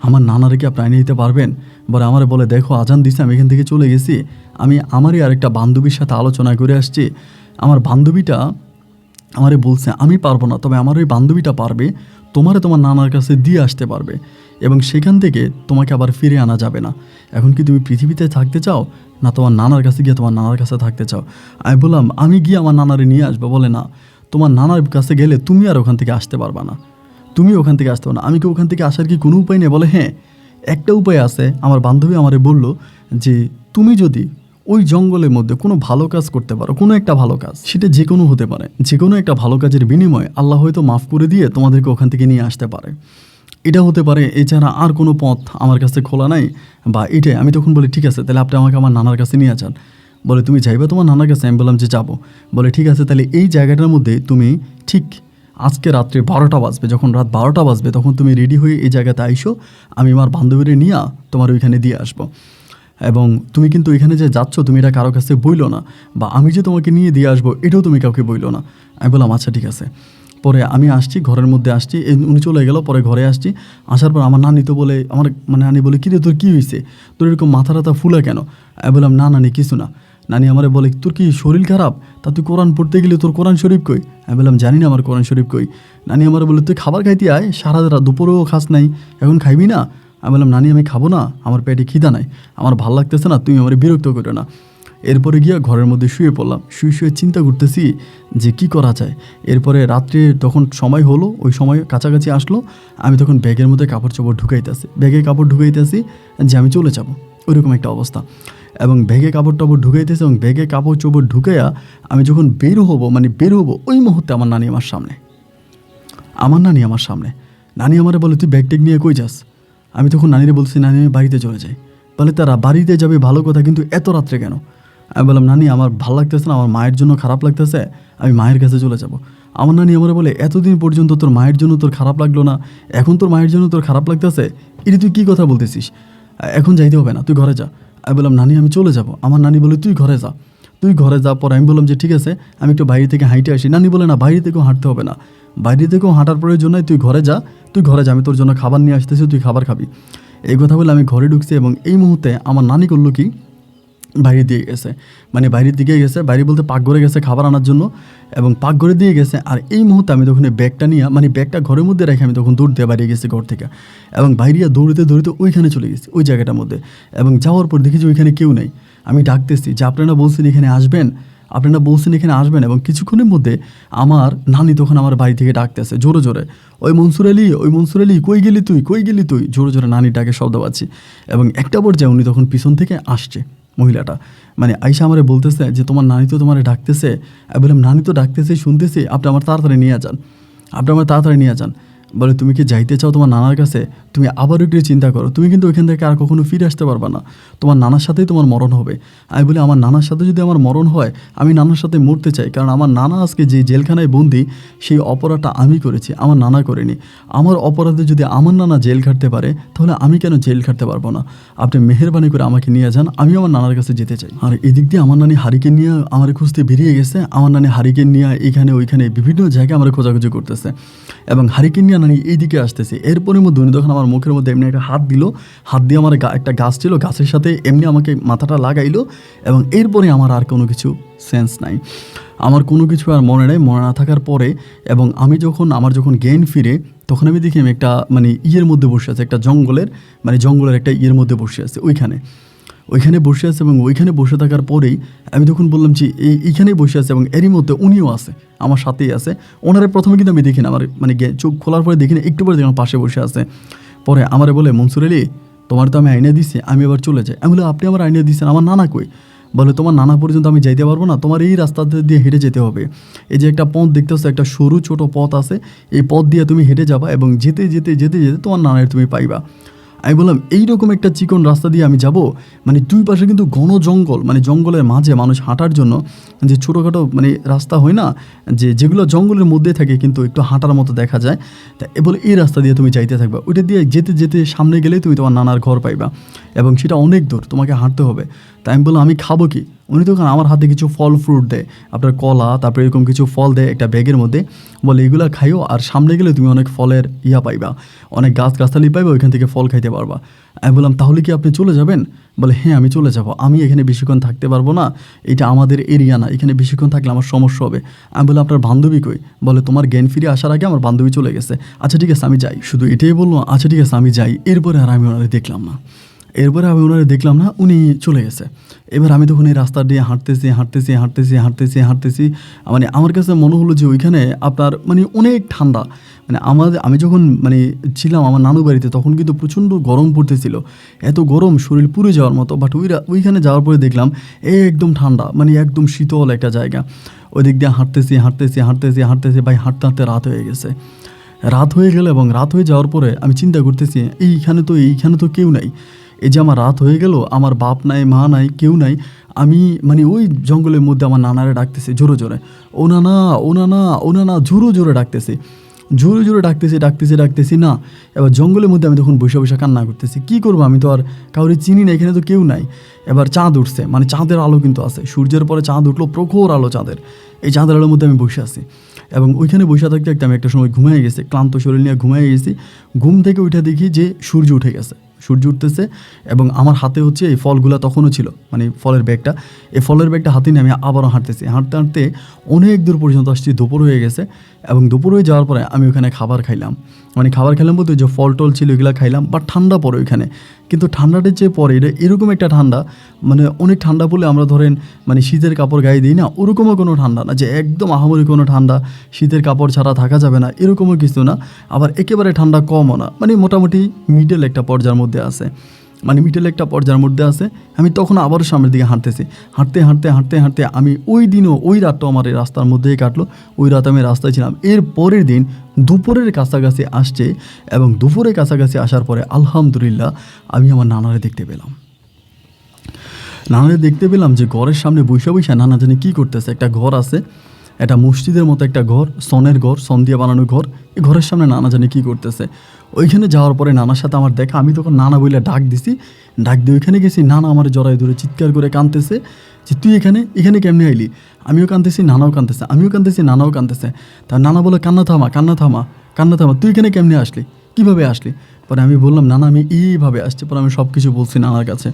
আমার নানারে কি আপনি আইনে দিতে পারবেন? বলে আমারে বলে, দেখো আজান দিছে, আমি এখান থেকে চলে গেছি, আমি আমারই আরেকটা বান্ধবীর সাথে আলোচনা করে আসছি। আমার বান্ধবীটা আমারে বলছে আমি পারবো না, তবে আমার ওই বান্ধবীটা পারবে, তোমার নানার কাছে দিয়ে আসতে পারবে এবং সেখান থেকে তোমাকে আবার ফিরে আনা যাবে না। এখন কি তুমি পৃথিবীতে থাকতে চাও, না তোমার নানার কাছে গিয়ে তোমার নানার কাছে থাকতে চাও? আমি বললাম, আমি গিয়ে আমার নানারে নিয়ে আসবো। বলে না, তোমার নানার কাছে গেলে তুমি আর ওখান থেকে আসতে পারবা না, তুমি ওখান থেকে আসতে পারো না। আমি কি ওখান থেকে আসার কি কোনো উপায় নেই? বলে হ্যাঁ, একটা উপায় আছে। আমার বান্ধবী আমারে বলল যে তুমি যদি ওই জঙ্গলের মধ্যে কোনো ভালো কাজ করতে পারো, কোনো একটা ভালো কাজ, সেটা যে কোনো হতে পারে, যে কোনো একটা ভালো কাজের বিনিময়ে আল্লাহ হয়তো মাফ করে দিয়ে তোমাদেরকে ওখান থেকে নিয়ে আসতে পারে। এটা হতে পারে, এছাড়া আর কোনো পথ আমার কাছে খোলা নাই বা এটাই। আমি তখন বলি, ঠিক আছে, তাহলে আপনি আমাকে আমার নানার কাছে নিয়ে যান। বলে, তুমি যাইবা তোমার নানার কাছে? আমি বললাম যে যাবো। বলে, ঠিক আছে, তাহলে এই জায়গাটার মধ্যে তুমি ঠিক আজকে রাত্রে 12টা বাজবে, যখন রাত 12টা বাজবে তখন তুমি রেডি হয়ে এই জায়গাতে আইসো, আমি আমার বান্ধবীরে নিয়ে তোমার ওইখানে দিয়ে আসবো। এবং তুমি কিন্তু এখানে যে যাচ্ছ তুমি এটা কারো কাছে বইলো না, বা আমি যে তোমাকে নিয়ে দিয়ে আসবো এটাও তুমি কাউকে বইলো না। আমি বললাম আচ্ছা ঠিক আছে। পরে আমি আসছি, ঘরের মধ্যে আসছি, উনি চলে গেল। পরে ঘরে আসছি, আসার পর আমার নানি তো বলে, আমার মানে নানি বলে, কিরে তোর কী হয়েছে, তোর এরকম মাথা টাথা ফুলা কেন? আমি বললাম, না নানি কিছু না। নানি আমারে বলে, তোর কি শরীর খারাপ? তা তুই কোরআন পড়তে গেলে তোর কোরআন শরীফ কই? আমি বললাম, জানি না আমার কোরআন শরীফ কই। নানি আমার বলে, তুই খাবার খাইতে আয়, সারা রাত দুপুরেও খাস নাই, এখন খাইবি না? আমি বললাম, নানি আমি খাবো না, আমার পেটে খিদা নাই, আমার ভাল লাগতেছে না, তুমি আমার বিরক্ত করো না। এরপরে গিয়ে ঘরের মধ্যে শুয়ে পড়লাম। শুয়ে শুয়ে চিন্তা করতেছি যে কি করা যায়। এরপরে রাত্রে তখন সময় হলো, ওই সময় কাছাকাছি আসলো, আমি তখন ব্যাগের মধ্যে কাপড় চোপড় ঢুকাইতেছি, ব্যাগে কাপড় ঢুকাইতেছি যে আমি চলে যাব, ওইরকম একটা অবস্থা। এবং ব্যাগে কাপড় টাপড় ঢুকাইতেছি এবং ব্যাগে কাপড় চোপড় ঢুকাইয়া আমি যখন বের হবো, ওই মুহূর্তে আমার নানি আমার সামনে। নানি আমারে বলে, তুই ব্যাগ ট্যাগ নিয়ে কই যাস? আমি তখন নানিরে বলছি, নানি আমি বাড়িতে চলে যাই। বলে, তারা বাড়িতে যাবে ভালো কথা, কিন্তু এত রাত্রে কেন? আমি বললাম, নানি আমার ভালো লাগতেছে না, আমার মায়ের জন্য খারাপ লাগতেছে, আমি মায়ের কাছে চলে যাব। আমার নানি আমার বলে, এতদিন পর্যন্ত তোর মায়ের জন্য তোর খারাপ লাগলো না, এখন তোর মায়ের জন্য তোর খারাপ লাগতেছে? এটা তুই কী কথা বলতেছিস? এখন যাইতে হবে না, তুই ঘরে যা। আমি বললাম, নানি আমি চলে যাব। আমার নানি বলে, তুই ঘরে যা। পরে আমি বললাম যে ঠিক আছে, আমি একটু বাইরে থেকে হাঁটে আসি। নানি বলে, না বাইরে থেকেও হাঁটতে হবে না, বাইরে থেকেও হাঁটার প্রয়োজন নাই, তুই ঘরে যা, আমি তোর জন্য খাবার নিয়ে আসতেছি, তুই খাবার খাবি। এই কথা বলে আমি ঘরে ঢুকছি এবং এই মুহূর্তে আমার নানি করলো কি, বাইরে দিয়ে গেছে, বাইরের দিকে গেছে, বাইরে বলতে পাকঘরে গেছে খাবার আনার জন্য, এবং পাকঘরে দিয়ে গেছে। আর এই মুহূর্তে আমি তখন ব্যাগটা নিয়ে, ব্যাগটা ঘরের মধ্যে রেখে আমি তখন দৌড় দিয়ে বাইরে গেছি ঘর থেকে, এবং বাইরে দৌড়তে ওইখানে চলে গেছি, ওই জায়গাটার মধ্যে। এবং যাওয়ার পর দেখি যে ওইখানে কেউ নেই। আমি ডাকতেছি যে আপনারা বলছেন এখানে আসবেন, এবং কিছুক্ষণের মধ্যে আমার নানি তখন আমার বাড়ি থেকে ডাকতেছে জোরে জোরে, ওই মনসুর আলী কই গেলি তুই, জোরে জোরে নানির ডাকে শব্দ পাচ্ছি। এবং একটা পর্যায়ে উনি তখন পিছন থেকে আসছে, মহিলাটা আইসা আমারে বলতেছে যে তোমার নানি তো তোমারে ডাকতেছে। আমি বললাম, নানি তো ডাকতেছে, শুনতেছি, আপনি আমার তাড়াতাড়ি নিয়ে যান। বলে, তুমি কি যাইতে চাও তোমার নানার কাছে? তুমি আবারও একটু চিন্তা করো, তুমি কিন্তু ওইখান থেকে আর কখনো ফিরে আসতে পারবে না, তোমার নানার সাথেই তোমার মরণ হবে। আমি বলি, আমার নানার সাথে যদি আমার মরণ হয়, আমি নানার সাথে মরতে চাই, কারণ আমার নানা আজকে যে জেলখানায় বন্দি, সেই অপরাধটা আমি করেছি, আমার নানা করেনি। আমার অপরাধে যদি আমার নানা জেল খাটতে পারে, তাহলে আমি কেন জেল খাটতে পারবো না? আপনি মেহেরবানি করে আমাকে নিয়ে যান, আমি আমার নানার কাছে যেতে চাই। আর এদিক দিয়ে আমার নানি হারিকেন নিয়ে আমার খুঁজতে বেরিয়ে গেছে। আমার নানি হারিকেন নিয়ে এখানে ওইখানে বিভিন্ন জায়গায় আমার খোঁজাখুঁজি করতেছে, এবং হারিকেন নিয়ে নানি এইদিকে আসতেছে। এরপরের মধ্যে উনি তখন আমার মুখের মধ্যে এমনি একটা হাত দিয়ে আমার একটা গাছ ছিল, গাছের সাথে এমনি আমাকে মাথাটা লাগাইলো, এবং এরপরে আমার আর কোনো কিছু সেন্স নাই, আমার কোনো কিছু আর মনে নেই। মনে না থাকার পরে, এবং আমার যখন জ্ঞান ফিরে, তখন আমি দেখি আমি একটা ইয়ের মধ্যে বসে আছে, একটা জঙ্গলের একটা ইয়ের মধ্যে বসে আছে, ওইখানে বসে আছে। এবং ওইখানে বসে থাকার পরেই আমি তখন বললাম যে এইখানেই বসে আছে, এবং এরই মধ্যে উনিও আছে, আমার সাথেই আছে। ওনারে প্রথমে কিন্তু আমি দেখি না, আমার চোখ খোলার পরে দেখি না, একটু পরে দেখলাম পাশে বসে আছে। পরে আমারে বলে, মনসুর আলী তোমার তো আমি আইনে দিছি, আমি এবার চলে যাই। আমি বলি, আপনি আমার আইনে দিচ্ছেন, আমার নানা কই? বলে, তোমার নানা পর্যন্ত আমি যাইতে পারবো না, তোমার এই রাস্তা দিয়ে হেঁটে যেতে হবে। এই যে একটা পথ দেখতেছো, একটা সরু ছোট পথ আছে, এই পথ দিয়ে তুমি হেঁটে যাবা, এবং যেতে যেতে তোমার নানার তুমি পাইবা। আমি বললাম এইরকম একটা চিকন রাস্তা দিয়ে আমি যাব, মানে দুই পাশে কিন্তু ঘন জঙ্গল, মানে জঙ্গলের মাঝে মানুষ হাঁটার জন্য যে ছোটোখাটো মানে রাস্তা হয় না, যেগুলো জঙ্গলের মধ্যে থাকে কিন্তু একটু হাঁটার মতো দেখা যায়, তা বলে এই রাস্তা দিয়ে তুমি যাইতে থাকবা, ওইটা দিয়ে যেতে যেতে সামনে গেলেই তুমি তোমার নানার ঘর পাইবা এবং সেটা অনেক দূর, তোমাকে হাঁটতে হবে। তাই আমি বললাম আমি খাবো কি? উনি তখন আমার হাতে কিছু ফল ফ্রুট দেয়, আপনার কলা, তারপরে এরকম কিছু ফল দেয় একটা ব্যাগের মধ্যে, বলে এগুলো খাইও, আর সামনে গেলে তুমি অনেক ফলের পাইবা, অনেক গাছগাছালি পাইবা, ওইখান থেকে ফল খাইতে পারবা। আমি বললাম তাহলে কি আপনি চলে যাবেন? বলে হ্যাঁ আমি চলে যাব, আমি এখানে বেশিক্ষণ থাকতে পারবো না, এটা আমাদের এরিয়া না, এখানে বেশিক্ষণ থাকলে আমার সমস্যা হবে। আমি বললাম আপনার বান্ধবী কই? বলে তোমার জ্ঞান ফিরে আসার আগে আমার বান্ধবী চলে গেছে। আচ্ছা ঠিক আছে আমি যাই, শুধু এটাই বললো, আচ্ছা ঠিক আছে আমি যাই। এরপরে আর আমি ওনারে দেখলাম না, উনি চলে গেছে। এবার আমি তখন এই রাস্তা দিয়ে হাঁটতেছি, মানে আমার কাছে মনে হলো যে ওইখানে আপনার মানে অনেক ঠান্ডা, মানে আমি যখন মানে ছিলাম আমার নানু বাড়িতে তখন কিন্তু প্রচণ্ড গরম পড়তেছিল, এত গরম শরীর পুড়ে যাওয়ার মতো, বাট ওইখানে যাওয়ার পরে দেখলাম একদম ঠান্ডা, মানে একদম শীতল একটা জায়গা। ওই দিক দিয়ে হাঁটতেছি ভাই, হাঁটতে হাঁটতে রাত হয়ে গেছে। রাত হয়ে গেল এবং রাত হয়ে যাওয়ার পরে আমি চিন্তা করতেছি এইখানে তো কেউ নাই, এই যে আমার রাত হয়ে গেল, আমার বাপ নাই, মা নাই, কেউ নাই, আমি মানে ওই জঙ্গলের মধ্যে আমার নানারে ডাকতেছি জোরে জোরে, ও নানা জোরে ডাকতেছি না। এবার জঙ্গলের মধ্যে আমি তখন বসে কান্না করতেছি, কি করবো, আমি তো আর কাউরে চিনি না, এখানে তো কেউ নাই। এবার চাঁদ উঠছে, মানে চাঁদের আলো কিন্তু আছে, সূর্যের পরে চাঁদ উঠলো, প্রখর আলো চাঁদের, এই চাঁদের আলোর মধ্যে আমি বসে আছি এবং ওইখানে বসে থাকতে আমি একটা সময় ঘুমিয়ে গেছি, ক্লান্ত শরীর নিয়ে ঘুমিয়ে গেছি। ঘুম থেকে উঠে দেখি যে সূর্য উঠতেছে এবং আমার হাতে হচ্ছে এই ফলগুলো তখনও ছিল, মানে ফলের ব্যাগটা, এই ফলের ব্যাগটা হাতে নিয়ে আমি আবারও হাঁটতে অনেক দূর পর্যন্ত আসছি, দুপুর হয়ে গেছে। এবং দুপুর হয়ে যাওয়ার পরে আমি ওখানে খাবার খাইলাম বলতে যে ফল টল ছিল এগুলো খাইলাম, বাট ঠান্ডা পড়ে ওইখানে, কিন্তু ঠান্ডাটা যে পরে এটা এরকম একটা ঠান্ডা, মানে অনেক ঠান্ডা পড়লে আমরা ধরেন মানে শীতের কাপড় গায়ে দিই না, ওরকমও কোনো ঠান্ডা না যে একদম আহামরি কোনো ঠান্ডা, শীতের কাপড় ছাড়া থাকা যাবে না এরকমও কিছু না, আবার একেবারে ঠান্ডা কমও না, মানে মোটামুটি মিডল একটা পর্যায়ের মধ্যে আছে। আমি তখন আবারও সামনের দিকে হাঁটতে আমি ওই রাতটা আমার এই রাস্তার মধ্যেই কাটলো, ওই রাত আমি রাস্তায় ছিলাম। এর পরের দিন দুপুরের কাছাকাছি আসছে এবং দুপুরের কাছাকাছি আসার পরে আলহামদুলিল্লাহ আমি আমার নানারে দেখতে পেলাম যে ঘরের সামনে বৈশা নানা জানি কী করতেছে। একটা ঘর আছে, একটা মসজিদের মতো একটা ঘর, সন দিয়ে বানানো ঘর, এই ঘরের সামনে নানা জানি কী করতেছে। ওইখানে যাওয়ার পরে নানার সাথে আমার দেখা, আমি তখন নানা বইলে ডাক দিয়ে ওইখানে গেছি। নানা আমার জড়াই ধরে চিৎকার করে কাঁদতেছে যে তুই এখানে কেমনে আইলি? আমিও কাঁদতেছি, নানাও কাঁদতেছে। তা নানা বলে কান্না থামা, তুই এখানে কেমনে আসলি, কীভাবে আসলি? পরে আমি বললাম নানা আমি এইভাবে আসছি, পরে আমি সব কিছু বলছি নানার কাছে,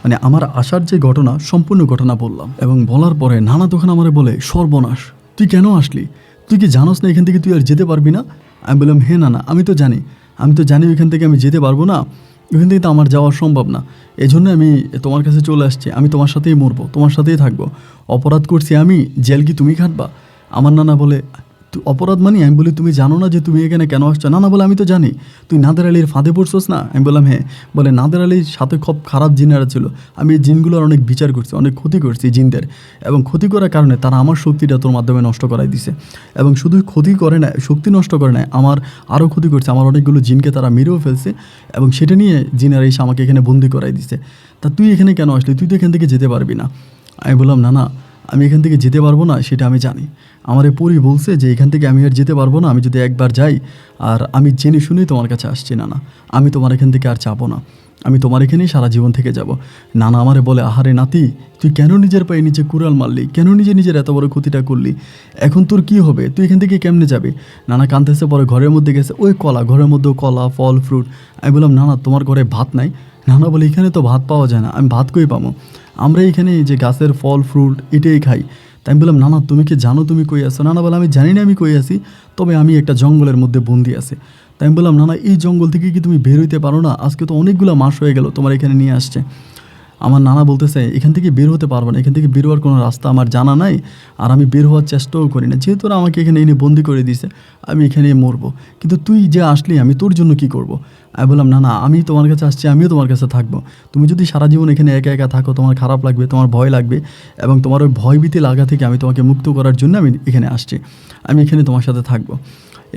মানে আমার আসার যে ঘটনা সম্পূর্ণ ঘটনা বললাম। এবং বলার পরে নানা তখন আমার বলে সর্বনাশ, তুই কেন আসলি? তুই কি জানোস না এখান থেকে তুই আর যেতে পারবি না? আমি বললাম হ্যাঁ নানা, আমি তো জানি ওইখান থেকে আমি যেতে পারবো না, ওইখান থেকে তো আমার যাওয়া সম্ভব না, এই জন্য আমি তোমার কাছে চলে আসছি, আমি তোমার সাথেই মরবো, তোমার সাথেই থাকবো, অপরাধ করছি আমি, জেল কি তুমি খাটবা? আমার নানা বলে অপরাধ মানি? আমি বলি তুমি জানো না যে তুমি এখানে কেন আসছো? নানা বলে আমি তো জানি, তুই নাদের আলীর ফাঁদে পড়ছোস না? আমি বললাম হ্যাঁ। বলে নাদের আলীর সাথে খুব খারাপ জিনেরা ছিল, আমি এই জিনগুলোর অনেক বিচার করছি, অনেক ক্ষতি করছি জিনদের, এবং ক্ষতি করার কারণে তারা আমার শক্তিটা তোর মাধ্যমে নষ্ট করাই দিছে, এবং শুধু ক্ষতি করে না, শক্তি নষ্ট করে না, আমার আরও ক্ষতি করছে, আমার অনেকগুলো জিনকে তারা মেরেও ফেলছে, এবং সেটা নিয়ে জিনেরা এসে আমাকে এখানে বন্দি করাই দিছে। তা তুই এখানে কেন আসলি? তুই তো এখান থেকে যেতে পারবি না। আমি বললাম না, আমি এখান থেকে যেতে পারবো না সেটা আমি জানি, আমার এই পরি বলছে যে এখান থেকে আমি আর যেতে পারবো না, আমি যদি একবার যাই, আর আমি জেনে শুনেই তোমার কাছে আসছি না, আমি তোমার এখান থেকে আর যাবো না, আমি তোমার এখানেই সারা জীবন থেকে যাব। নানা আমারে বলে আহারে নাতি, তুই কেন নিজের পায়ে নিচে কুড়াল মারলি, কেন নিজের এত বড় ক্ষতিটা করলি, এখন তোর কি হবে, তুই এখান থেকে কেমনে যাবে? নানা কাঁদতেছে, পরে ঘরের মধ্যে গেছে, ওই ঘরের মধ্যেও কলা ফল ফ্রুট। আমি বললাম নানা তোমার ঘরে ভাত নাই? নানা বলে এখানে তো ভাত পাওয়া যায় না, আমি ভাত কই পাবো, আমরা এখানে যে গাছের ফল ফ্রুট এটাই খাই। তাই আমি বললাম নানা তুমি কি জানো তুমি কই আছো? নানা বলে আমি জানি না আমি কই আছি, তবে আমি একটা জঙ্গলের মধ্যে বন্দি আছি। তাই আমি বললাম নানা এই জঙ্গল থেকে কি তুমি বের হইতে পারো না? আজকে তো অনেকগুলো মাস হয়ে গেল তোমার এখানে নিয়ে আসছে। আমার নানা বলতেছে এখান থেকে বের হতে পারবো না, এখান থেকে বের হওয়ার কোনো রাস্তা আমার জানা নাই, আর আমি বের হওয়ার চেষ্টাও করি না, যেহেতু ওরা আমাকে এখানে এনে বন্দি করে দিয়েছে, আমি এখানে মরবো, কিন্তু তুই যে আসলি আমি তোর জন্য কি করব? আমি বললাম না আমি তোমার কাছে আসছি, আমিও তোমার কাছে থাকবো, তুমি যদি সারা জীবন এখানে একা একা থাকো তোমার খারাপ লাগবে, তোমার ভয় লাগবে, এবং তোমার ওই ভয়ভীতি লাগা থেকে আমি তোমাকে মুক্ত করার জন্য আমি এখানে আসছি, আমি এখানে তোমার সাথে থাকবো।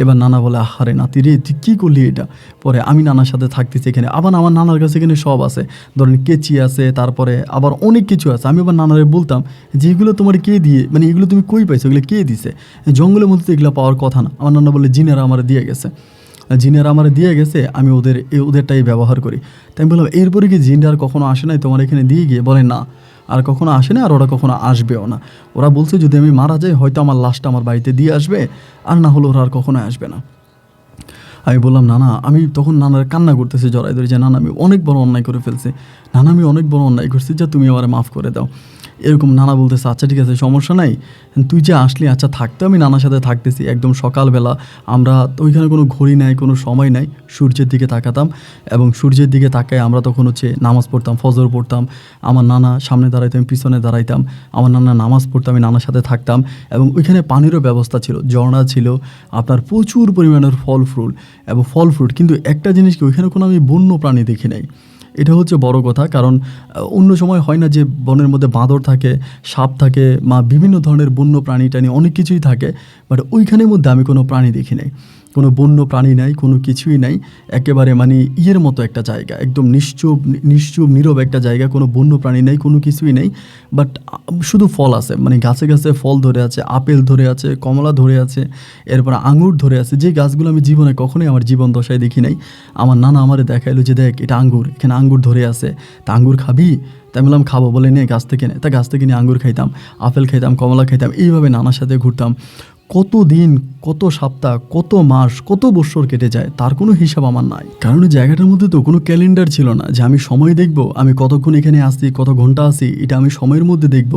এবার নানা বলে, আহারে নাতি রে, তুই কী করলি এটা? পরে আমি নানার সাথে থাকতেছি এখানে, আবার আমার নানার কাছে এখানে সব আছে, ধরেন কেচি আছে, তারপরে আবার অনেক কিছু আছে। আমি আবার নানারে বলতাম যে এগুলো তোমার কে দিয়ে, মানে এগুলো তুমি কই পাইছো, এগুলো কে দিছে? জঙ্গলের মধ্যে তো এগুলো পাওয়ার কথা না। আমার নানা বলে, জিনেরা আমার দিয়ে গেছে, জিনেরা আমার দিয়ে গেছে, আমি ওদেরটাই ব্যবহার করি। তাই আমি বললাম, এরপরে কি জিনরা আর কখনো আসে নাই তোমার এখানে দিয়ে গিয়ে? বলে, না, আর কখনো আসে না, আর ওরা কখনো আসবেও না। ওরা বলছে যদি আমি মারা যাই হয়তো আমার লাশটা আমার বাড়িতে দিয়ে আসবে, আর না হলে ওরা আর কখনো আসবে না। আমি বললাম, নানা, আমি তখন নানার কান্না করতেছি জড়াই ধরে, যে নানা আমি অনেক বড় অন্যায় করে ফেলছি, নানা আমি অনেক বড় অন্যায় করছি, যা তুমি আমার মাফ করে দাও। এরকম নানা বলতেছে, আচ্ছা ঠিক আছে, সমস্যা নাই, তুই যে আসলি, আচ্ছা থাকতে। আমি নানার সাথে থাকতেছি, একদম সকালবেলা আমরা ওইখানে কোনো ঘড়ি নাই, কোনো সময় নাই, সূর্যের দিকে তাকাতাম, এবং সূর্যের দিকে তাকায় আমরা তখন নামাজ পড়তাম, ফজর পড়তাম। আমার নানা সামনে দাঁড়াইতো, আমি পিছনে দাঁড়াইতাম, আমার নানা নামাজ পড়তাম, আমি নানার সাথে থাকতাম। এবং ওইখানে পানিরও ব্যবস্থা ছিল, ঝর্ণা ছিল, আপনার প্রচুর পরিমাণের ফল ফ্রুট। কিন্তু একটা জিনিস কি, ওইখানে কোনো আমি বন্য প্রাণী দেখি নাই। এটা হচ্ছে বড় কথা, কারণ অন্য সময় হয় না যে বনের মধ্যে বাঁদর থাকে, সাপ থাকে, বিভিন্ন ধরনের বন্য প্রাণী টানি অনেক কিছুই থাকে, বাট ওইখানের মধ্যে আমি কোনো প্রাণী দেখি নাই, কোনো বন্য প্রাণী নাই, কোনো কিছুই নাই। একেবারে ইয়ের মতো একটা জায়গা, একদম নিশ্চুপ নীরব একটা জায়গা, কোনো বন্য প্রাণী নেই, কোনো কিছুই নেই। বাট শুধু ফল আছে, গাছে গাছে ফল ধরে আছে, আপেল ধরে আছে, কমলা ধরে আছে, এরপর আঙুর ধরে আছে, যে গাছগুলো আমি জীবনে কখনোই আমার জীবন দশায় দেখি নাই। আমার নানা আমারে দেখাইলো যে দেখ, এটা আঙ্গুর, এখানে আঙ্গুর ধরে আছে, তা আঙ্গুর খাবি? তাই বললাম, খাবো। বলে, নে গাছ থেকে নে। তা গাছ থেকে নিয়ে আঙ্গুর খাইতাম, আপেল খাইতাম, কমলা খাইতাম, এইভাবে নানার সাথে ঘুরতাম। কত দিন, কত সপ্তাহ, কত মাস, কত বছর কেটে যায়, তার কোনো হিসাব আমার নাই। কারণ এই জায়গাটার মধ্যে তো কোনো ক্যালেন্ডার ছিল না যে আমি সময় দেখব, আমি কতক্ষণ এখানে আসি, কত ঘন্টা আসি, এটা আমি সময়ের মধ্যে দেখব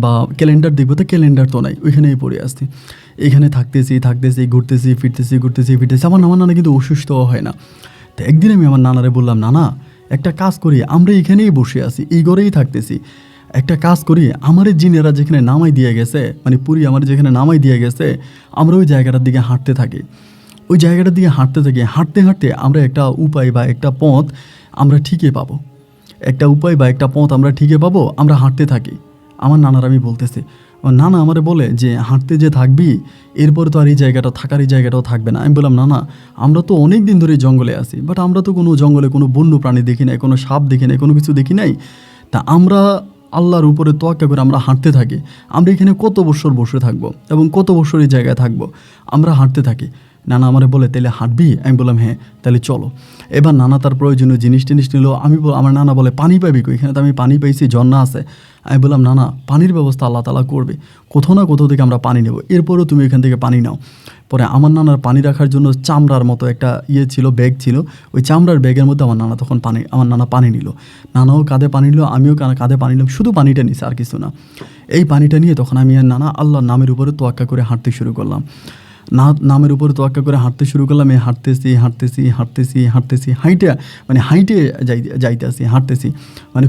বা ক্যালেন্ডার দেখবো। তো ক্যালেন্ডার তো নাই, ওইখানেই পড়ে আসছি, এখানে থাকতেছি, ঘুরতেছি ফিরতেছি। আমার নানা কিন্তু অসুস্থ হয় না। তো একদিন আমি আমার নানারে বললাম, নানা একটা কাজ করি, আমরা এখানেই বসে আছি, এই ঘরেই থাকতেছি, একটা কাজ করি, আমার জিনেরা যেখানে নামাই দিয়ে গেছে, পুরী আমার যেখানে নামাই দিয়ে গেছে, আমরা ওই জায়গাটার দিকে হাঁটতে থাকি, হাঁটতে হাঁটতে আমরা একটা উপায় বা একটা পথ আমরা ঠিকই পাবো, আমরা হাঁটতে থাকি। আমার নানার আমি বলতেছি, নানা আমারে বলে যে হাঁটতে যে থাকবি, এরপর তো আর এই জায়গাটাও থাকবে না। আমি বললাম, নানা আমরা তো অনেক দিন ধরে জঙ্গলে আছি, বাট আমরা তো কোনো জঙ্গলে কোনো বন্য প্রাণী দেখি নাই, কোনো সাপ দেখি নাই, কোনো কিছু দেখি নাই। তা আমরা আল্লাহর উপরে তোয়াক্কা করে আমরা হাঁটতে থাকি, আমরা এখানে কত বছর বসে থাকবো এবং কত বছর এই জায়গায় থাকবো, আমরা হাঁটতে থাকি। নানা আমারে বলে, তাহলে হাঁটবি? আমি বললাম, হ্যাঁ তাহলে চলো। এবার নানা তার প্রয়োজনীয় জিনিস নিল। আমার নানা বলে, পানি পাবি কই? এখানে তো আমি পানি পাইছি, ঝর্ণা আছে। আমি বললাম, নানা পানির ব্যবস্থা আল্লাহ তাআলা করবে, কোথাও না কোথাও থেকে আমরা পানি নেব, এরপরও তুমি এখান থেকে পানি নাও। পরে আমার নানার পানি রাখার জন্য চামড়ার মতো একটা ছিল, ব্যাগ ছিল, ওই চামড়ার ব্যাগের মধ্যে আমার নানা পানি নিল। নানাও কাঁধে পানি নিল, আমিও কাঁধে পানি নিলাম, শুধু পানিটা নিছে, আর কিছু না। এই পানিটা নিয়ে তখন আমি আর নানা আল্লাহর নামের উপরে তোয়াক্কা করে হাঁটতে শুরু করলাম। নামের উপরে তোয়াক্কা করে হাঁটতে শুরু করলাম। এই হাঁটতেছি, হাইটে যাইতেছি, হাঁটতেছি,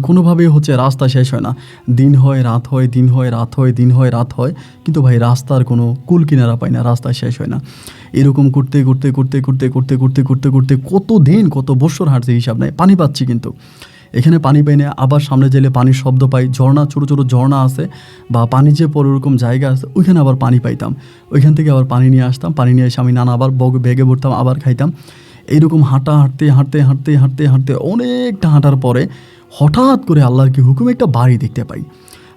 কোনোভাবেই রাস্তা শেষ হয় না। দিন হয় রাত হয়, কিন্তু ভাই রাস্তার কোনো কুল কিনারা পাই না, রাস্তা শেষ হয় না। এরকম করতে কত দিন, কত বছর হাঁটছে, হিসাব নাই। পানি পাচ্ছি, কিন্তু এখানে পানি পাই না। আবার সামনে গেলে পানির শব্দ পাই, ঝর্ণা, ছোটো ছোটো ঝর্ণা আছে বা পানি যে পরে ওরকম জায়গা আছে, ওইখানে আবার পানি পাইতাম। ওইখান থেকে আবার পানি নিয়ে আসতাম, পানি নিয়ে এসে আমি নানা আবার ব্যাগে ভরতাম, আবার খাইতাম। এইরকম হাঁটতে অনেকটা হাঁটার পরে হঠাৎ করে আল্লাহর কি হুকুম, একটা বাড়ি দেখতে পাই।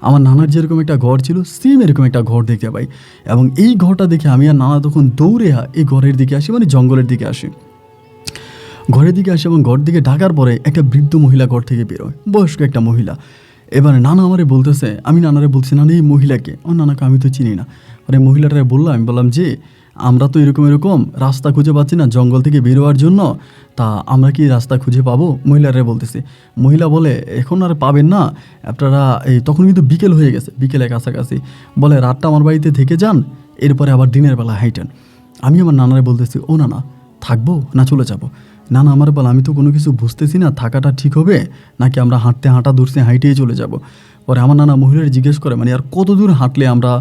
আমার নানার যেরকম একটা ঘর ছিল, সেম এরকম একটা ঘর দেখতে পাই। এবং এই ঘরটা দেখে আমি আর নানা তখন দৌড়ে এই ঘরের দিকে আসি, জঙ্গলের দিকে আসি। ঘরের দিকে আসে এবং ঘর দিকে ঢাকার পরে একটা বৃদ্ধ মহিলা ঘর থেকে বেরোয়, বয়স্ক একটা মহিলা। এবার নানা আমারে বলতেছে, আমি নানারে বলছি, নানা এই মহিলাকে? আমার নানাকে আমি তো চিনি না। মানে মহিলাটারে আমি বললাম যে আমরা তো এরকম রাস্তা খুঁজে পাচ্ছি না জঙ্গল থেকে বেরোয়ার জন্য, তা আমরা কি রাস্তা খুঁজে পাবো? মহিলারে বলতেছে। মহিলা বলে, এখন আর পাবেন না আপনারা, তখন কিন্তু বিকেল হয়ে গেছে, বিকেলের কাছাকাছি। বলে, রাতটা আমার বাড়িতে থেকে যান, এরপরে আবার দিনের বেলা হাইটেন। আমি আমার নানারে বলতেছি, ও নানা থাকবো না চলে যাবো? নানা আমার বলে, আমি তো কোনো কিছু বুঝতেছি না, থাকাটা ঠিক হবে নাকি আমরা হাঁটা দূরছে হাইটেই চলে যাব? পরে আমার নানা মহিলার জিজ্ঞেস করে, আর কত দূর হাঁটলে আমরা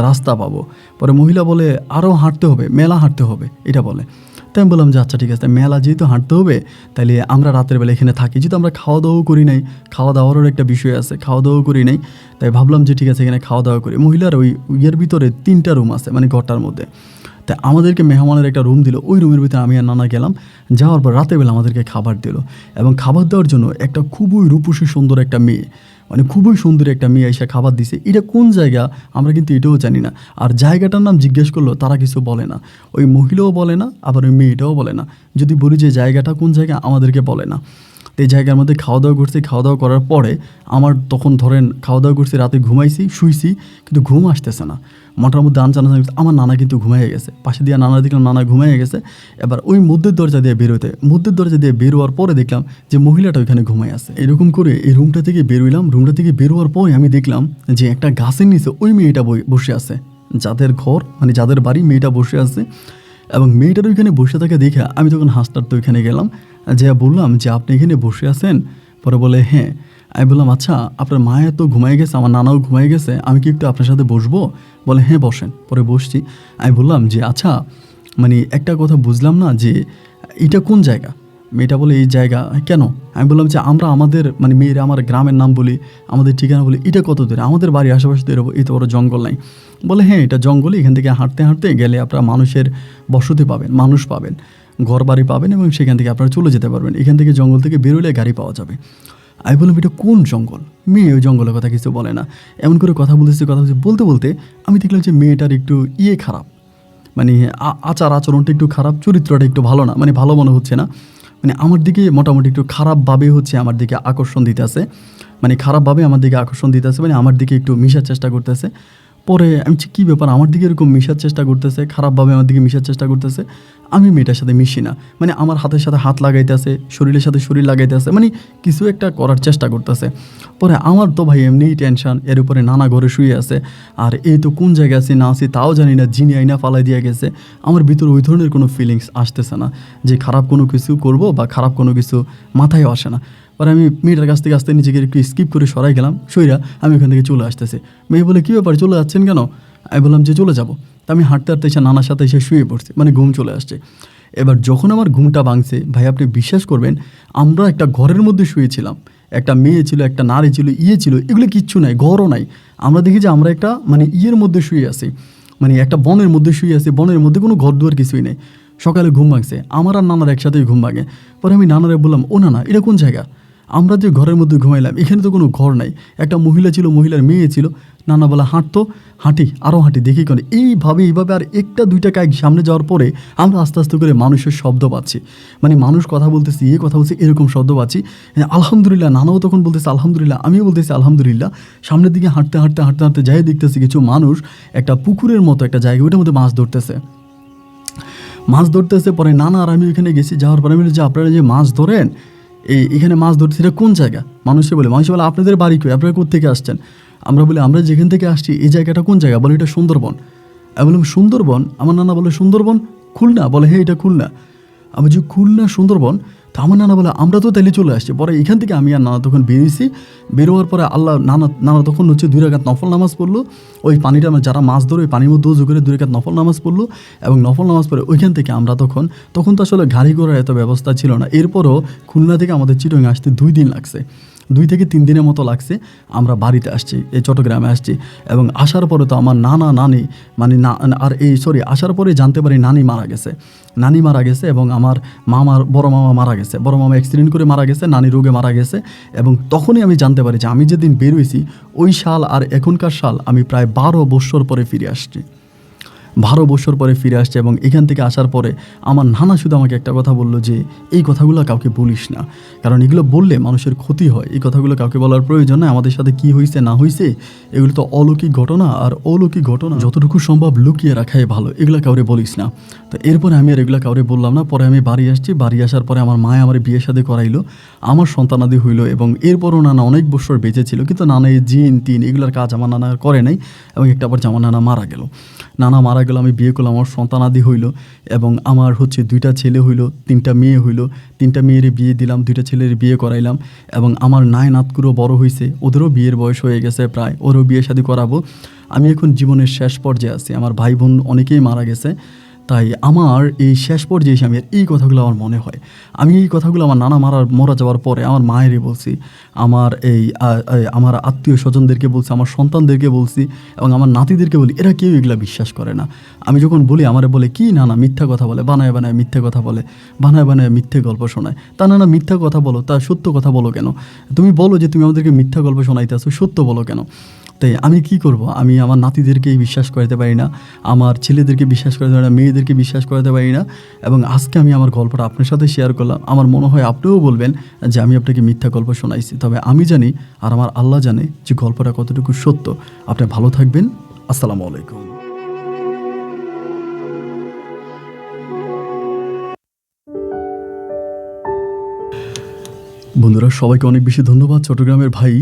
রাস্তা পাবো? পরে মহিলা বলে, আরও হাঁটতে হবে, মেলা হাঁটতে হবে, এটা বলে। তাই আমি বললাম যে আচ্ছা ঠিক আছে, মেলা যেহেতু হাঁটতে হবে, তাহলে আমরা রাতের বেলা এখানে থাকি। যেহেতু আমরা খাওয়া দাওয়াও করি নাই, খাওয়া দাওয়ারও একটা বিষয় আছে, খাওয়া দাওয়াও করি নাই, তাই ভাবলাম যে ঠিক আছে এখানে খাওয়া দাওয়া করি। মহিলার ওই ইয়ের ভিতরে 3টা রুম আছে, ঘরটার মধ্যে। তাই আমাদেরকে মেহমানের একটা রুম দিল, ওই রুমের ভিতরে আমি আর নানা গেলাম। যাওয়ার পর রাতের বেলা আমাদেরকে খাবার দিল, এবং খাবার দেওয়ার জন্য একটা খুবই রূপসী সুন্দর একটা মেয়ে, মানে খুবই সুন্দর একটা মেয়ে এসে খাবার দিছে। এটা কোন জায়গা আমরা কিন্তু এটাও জানি না, আর জায়গাটার নাম জিজ্ঞেস করলো তারা কিছু বলে না, ওই মহিলাও বলে না, আবার ওই মেয়েটাও বলে না। যদি বলি যে জায়গাটা কোন জায়গা, আমাদেরকে বলে না। তো এই জায়গার মধ্যে খাওয়া দাওয়া করছি, খাওয়া দাওয়া করার পরে আমার তখন ধরেন খাওয়া দাওয়া করছি, রাতে ঘুমাইছি, শুইছি, কিন্তু ঘুম আসতেছে না। মাথার মধ্যে আনচানা, আমার নানা কিন্তু ঘুমাইয়ে গেছে, পাশে দিয়ে নানা দেখলাম নানা ঘুমাইয়ে গেছে। এবার ওই মধ্যের দরজা দিয়ে মধ্যের দরজা দিয়ে বেরোয়ার পরে দেখলাম যে মহিলাটা ওইখানে ঘুমাই আছে। এরকম করে এই রুমটা থেকে বেরোইলাম। রুমটা থেকে বেরোয়ার পরে আমি দেখলাম যে একটা গাছের নিচে ওই মেয়েটা বসে আছে, যাদের ঘর মানে যাদের বাড়ি, মেয়েটা বসে আছে। এবং মেয়েটার ওইখানে বসে থাকে দেখে আমি তখন হাসটার ওইখানে গেলাম, যে বললাম যে আপনি এখানে বসে আছেন? পরে বলে হ্যাঁ। আমি বললাম আচ্ছা, আপনার মায়ের তো ঘুমাই গেছে, আমার নানাও ঘুমাই গেছে, আমি কি একটু আপনার সাথে বসবো? বলে হ্যাঁ বসেন। পরে বসছি। আমি বললাম যে আচ্ছা, মানে একটা কথা বুঝলাম না যে এটা কোন জায়গা? মেয়েটা বলে এই জায়গা কেন? আমি বললাম যে আমরা আমাদের মানে মেয়েরা আমার গ্রামের নাম বলি, আমাদের ঠিকানা বলি, এটা কত দূরে? আমাদের বাড়ির আশেপাশে তো এরকম এত বড় জঙ্গল নাই। বলে হ্যাঁ, এটা জঙ্গলে, এখান থেকে হাঁটতে হাঁটতে গেলে আপনারা মানুষের বসতি পাবেন, মানুষ পাবেন, ঘর বাড়ি পাবেন, এবং সেখান থেকে আপনারা চলে যেতে পারবেন। এখান থেকে জঙ্গল থেকে বেরোলে গাড়ি পাওয়া যাবে। আমি বললাম এটা কোন জঙ্গল? মেয়ে ওই জঙ্গলের কথা কিছু বলে না। এমন করে কথা বলতে বলতে বলতে আমি দেখলাম যে মেয়েটার একটু খারাপ, মানে আচার আচরণটা একটু খারাপ, চরিত্রটা একটু ভালো না, মানে ভালো মনে হচ্ছে না। মানে আমার দিকে মোটামুটি একটু খারাপভাবে হচ্ছে আমার দিকে আকর্ষণ দিতেছে, মানে খারাপভাবে আমার দিকে আকর্ষণ দিতেছে, মানে আমার দিকে একটু মিশার চেষ্টা করতেছে। পরে আমি কী ব্যাপার, আমার দিকে এরকম মিশার চেষ্টা করতেছে, খারাপভাবে আমার দিকে মিশার চেষ্টা করতেছে। আমি মেয়েটার সাথে মিশি না, মানে আমার হাতের সাথে হাত লাগাইতেছে, শরীরের সাথে শরীর লাগাইতেছে, মানে কিছু একটা করার চেষ্টা করতেছে। পরে আমার তো ভাই এমনিই টেনশন, এর উপরে নানা ঘরে শুয়ে আছে, আর এই তো কোন জায়গায় আছি না আছি তাও জানি না, জিনি আইনা ফালাই দিয়ে গেছে। আমার ভিতরে ওই ধরনের কোনো ফিলিংস আসতেছে না যে খারাপ কোনো কিছু করব বা খারাপ কোনো কিছু মাথায় আসে না। পরে আমি মেয়েটার কাছ থেকে আসতে নিজেকে একটু স্কিপ করে সরাই গেলাম, সইরা আমি ওখান থেকে চলে আসতেছে। মেয়ে বলে কী ব্যাপার, চলে যাচ্ছেন কেন? আমি বললাম যে চলে যাব। তা আমি হাঁটতে হাঁটতে এসে নানার সাথে এসে শুয়ে পড়ছি, মানে ঘুম চলে আসছে। এবার যখন আমার ঘুমটা ভাঙছে, ভাই আপনি বিশ্বাস করবেন, আমরা একটা ঘরের মধ্যে শুয়েছিলাম, একটা মেয়ে ছিল, একটা নারী ছিল, ছিল, এগুলো কিচ্ছু নাই, ঘরও নাই। আমরা দেখি যে আমরা একটা মানে মধ্যে শুয়ে আছি, মানে একটা বনের মধ্যে শুয়ে আছি, বনের মধ্যে কোনো ঘর দুয়ার কিছুই নেই। সকালে ঘুম ভাঙছে, আমার আর নানার একসাথেই ঘুম ভাঙে। পরে আমি নানারে বললাম, ও নানা, এটা কোন জায়গা? আমরা যে ঘরের মধ্যে ঘুমাইলাম, এখানে তো কোনো ঘর নাই, একটা মহিলা ছিল, মহিলার মেয়ে ছিল। নানা বলা হাঁটতো, হাঁটি আরও হাঁটি, দেখি কেন এইভাবে আর একটা দুইটা কাজ সামনে যাওয়ার পরে আমরা আস্তে আস্তে করে মানুষের শব্দ পাচ্ছি, মানে মানুষ কথা বলতেছি, কথা বলছে, এরকম শব্দ পাচ্ছি। আলহামদুলিল্লাহ, নানাও তখন বলতেছে আলহামদুলিল্লাহ, আমিও বলতেছি আলহামদুলিল্লাহ। সামনের দিকে হাঁটতে হাঁটতে হাঁটতে হাঁটতে যাই দেখতেছি কিছু মানুষ একটা পুকুরের মতো একটা জায়গা, ওইটার মধ্যে মাছ ধরতেছে। পরে নানা আর আমি ওইখানে গেছি, যাওয়ার পরে আমি যে আপনারা যে মাছ ধরেন, এখানে মাছ ধরতে, এটা কোন জায়গা? মানুষে বলে আপনাদের বাড়ি কই, আপনারা কোত্থেকে আসছেন? আমরা বলি আমরা যেখান থেকে আসছি এই জায়গাটা কোন জায়গা? বলে এটা সুন্দরবন। আমি বললাম সুন্দরবন? আমার নানা বলে সুন্দরবন খুলনা? বলে হ্যাঁ, এটা খুলনা। আমি যে খুলনা সুন্দরবন, তা আমার নানা বলে আমরা তো তাহলে চলে আসছি। পরে এখান থেকে আমি আর নানা তখন বেরিয়েছি। বেরোয়ার পরে নানা তখন হচ্ছে 2 রাকাত নফল নামাজ পড়লো, ওই পানিটা যারা মাছ ধরে ওই পানির মধ্যে উজু করে 2 রাকাত নফল নামাজ পড়লো, এবং নফল নামাজ পড়ে ওইখান থেকে আমরা তখন তো আসলে গাড়ি ঘোড়ার এত ব্যবস্থা ছিল না। এরপরও খুলনা থেকে আমাদের চিটং আসতে 2 দিন লাগছে, 2 থেকে 3 দিনের মতো লাগছে। আমরা বাড়িতে আসছি, এই চট্টগ্রামে আসছি, এবং আসার পরে তো আমার নানি মানে আসার পরে জানতে পারি নানি মারা গেছে, এবং আমার বড় মামা মারা গেছে, বড় মামা অ্যাক্সিডেন্ট করে মারা গেছে, নানি রোগে মারা গেছে। এবং তখনই আমি জানতে পারি যে আমি যেদিন বেরোইছি ওই সাল আর এখনকার সাল আমি প্রায় 12 বছর পরে ফিরে আসছি। 12 বছর পরে ফিরে আসছে। এবং এখান থেকে আসার পরে আমার নানা শুধু আমাকে একটা কথা বললো যে এই কথাগুলো কাউকে বলিস না, কারণ এগুলো বললে মানুষের ক্ষতি হয়, এই কথাগুলো কাউকে বলার প্রয়োজন নেই। আমাদের সাথে কি হয়েছে না হয়েছে এগুলো তো অলৌকিক ঘটনা, আর অলৌকিক ঘটনা যতটুকু সম্ভব লুকিয়ে রাখাই ভালো, এগুলো কাউরে বলিস না। তো এরপরে আমি আর এগুলো কাউরে বললাম না। পরে আমি বাড়ি আসছি, বাড়ি আসার পরে আমার মায়ে আমার বিয়ে শাদী করাইলো, আমার সন্তানাদি হইলো, এবং এরপরও নানা অনেক বছর বেঁচে ছিল, কিন্তু নানা এই জিন এগুলোর কাজ আমার নানা করে নাই। এবং একটা পর আমার নানা মারা গেল, আমি বিয়ে করলাম, আমার সন্তানাদি হইল, এবং আমার হচ্ছে 2টা ছেলে হইল, 3টা মেয়ে হইল, 3টা মেয়ের বিয়ে দিলাম, 2টা ছেলের বিয়ে করাইলাম, এবং আমার নাতকুরও বড় হয়েছে, ওদেরও বিয়ের বয়স হয়ে গেছে প্রায়, ওরও বিয়ে শাদী করাবো। আমি এখন জীবনের শেষ পর্যায়ে আছি, আমার ভাই বোন অনেকেই মারা গেছে। তাই আমার এই শেষ পর্যায়ে এসে আমি এই কথাগুলো আমার মনে হয়, আমি এই কথাগুলো আমার নানা মারা যাওয়ার পরে আমার মায়েরই বলছি, আমার আত্মীয় স্বজনদেরকে বলছি, আমার সন্তানদেরকে বলছি, এবং আমার নাতিদেরকে বলি, এরা কেউ এগুলো বিশ্বাস করে না। আমি যখন বলি আমারে বলে কি না না মিথ্যা কথা বলে, বানায় বানায় মিথ্যে কথা বলে, বানায় বানায় মিথ্যে গল্প শোনায়। তা না না মিথ্যা কথা বলো, তা সত্য কথা বলো কেন? তুমি বলো যে তুমি আমাদেরকে মিথ্যা গল্প শোনাইতে আসো, সত্য বলো কেন? তাই আমি কি করব? আমি আমার নাতিদেরকেই বিশ্বাস করাতে পারি না, আমার ছেলেদেরকে বিশ্বাস করাতে পারি না, মেয়েদেরকে বিশ্বাস করাতে পারি না। এবং আজকে আমি আমার গল্পটা আপনার সাথে শেয়ার করলাম। আমার মনে হয় আপনিও বলবেন যে আমি আপনাকে মিথ্যা গল্প শোনাইছি। তবে আমি জানি আর আমার আল্লাহ জানে যে গল্পটা কতটুকু সত্য। আপনি ভালো থাকবেন। আসসালামু আলাইকুম। বন্ধুরা, সবাইকে অনেক বেশি ধন্যবাদ। চট্টগ্রামের ভাই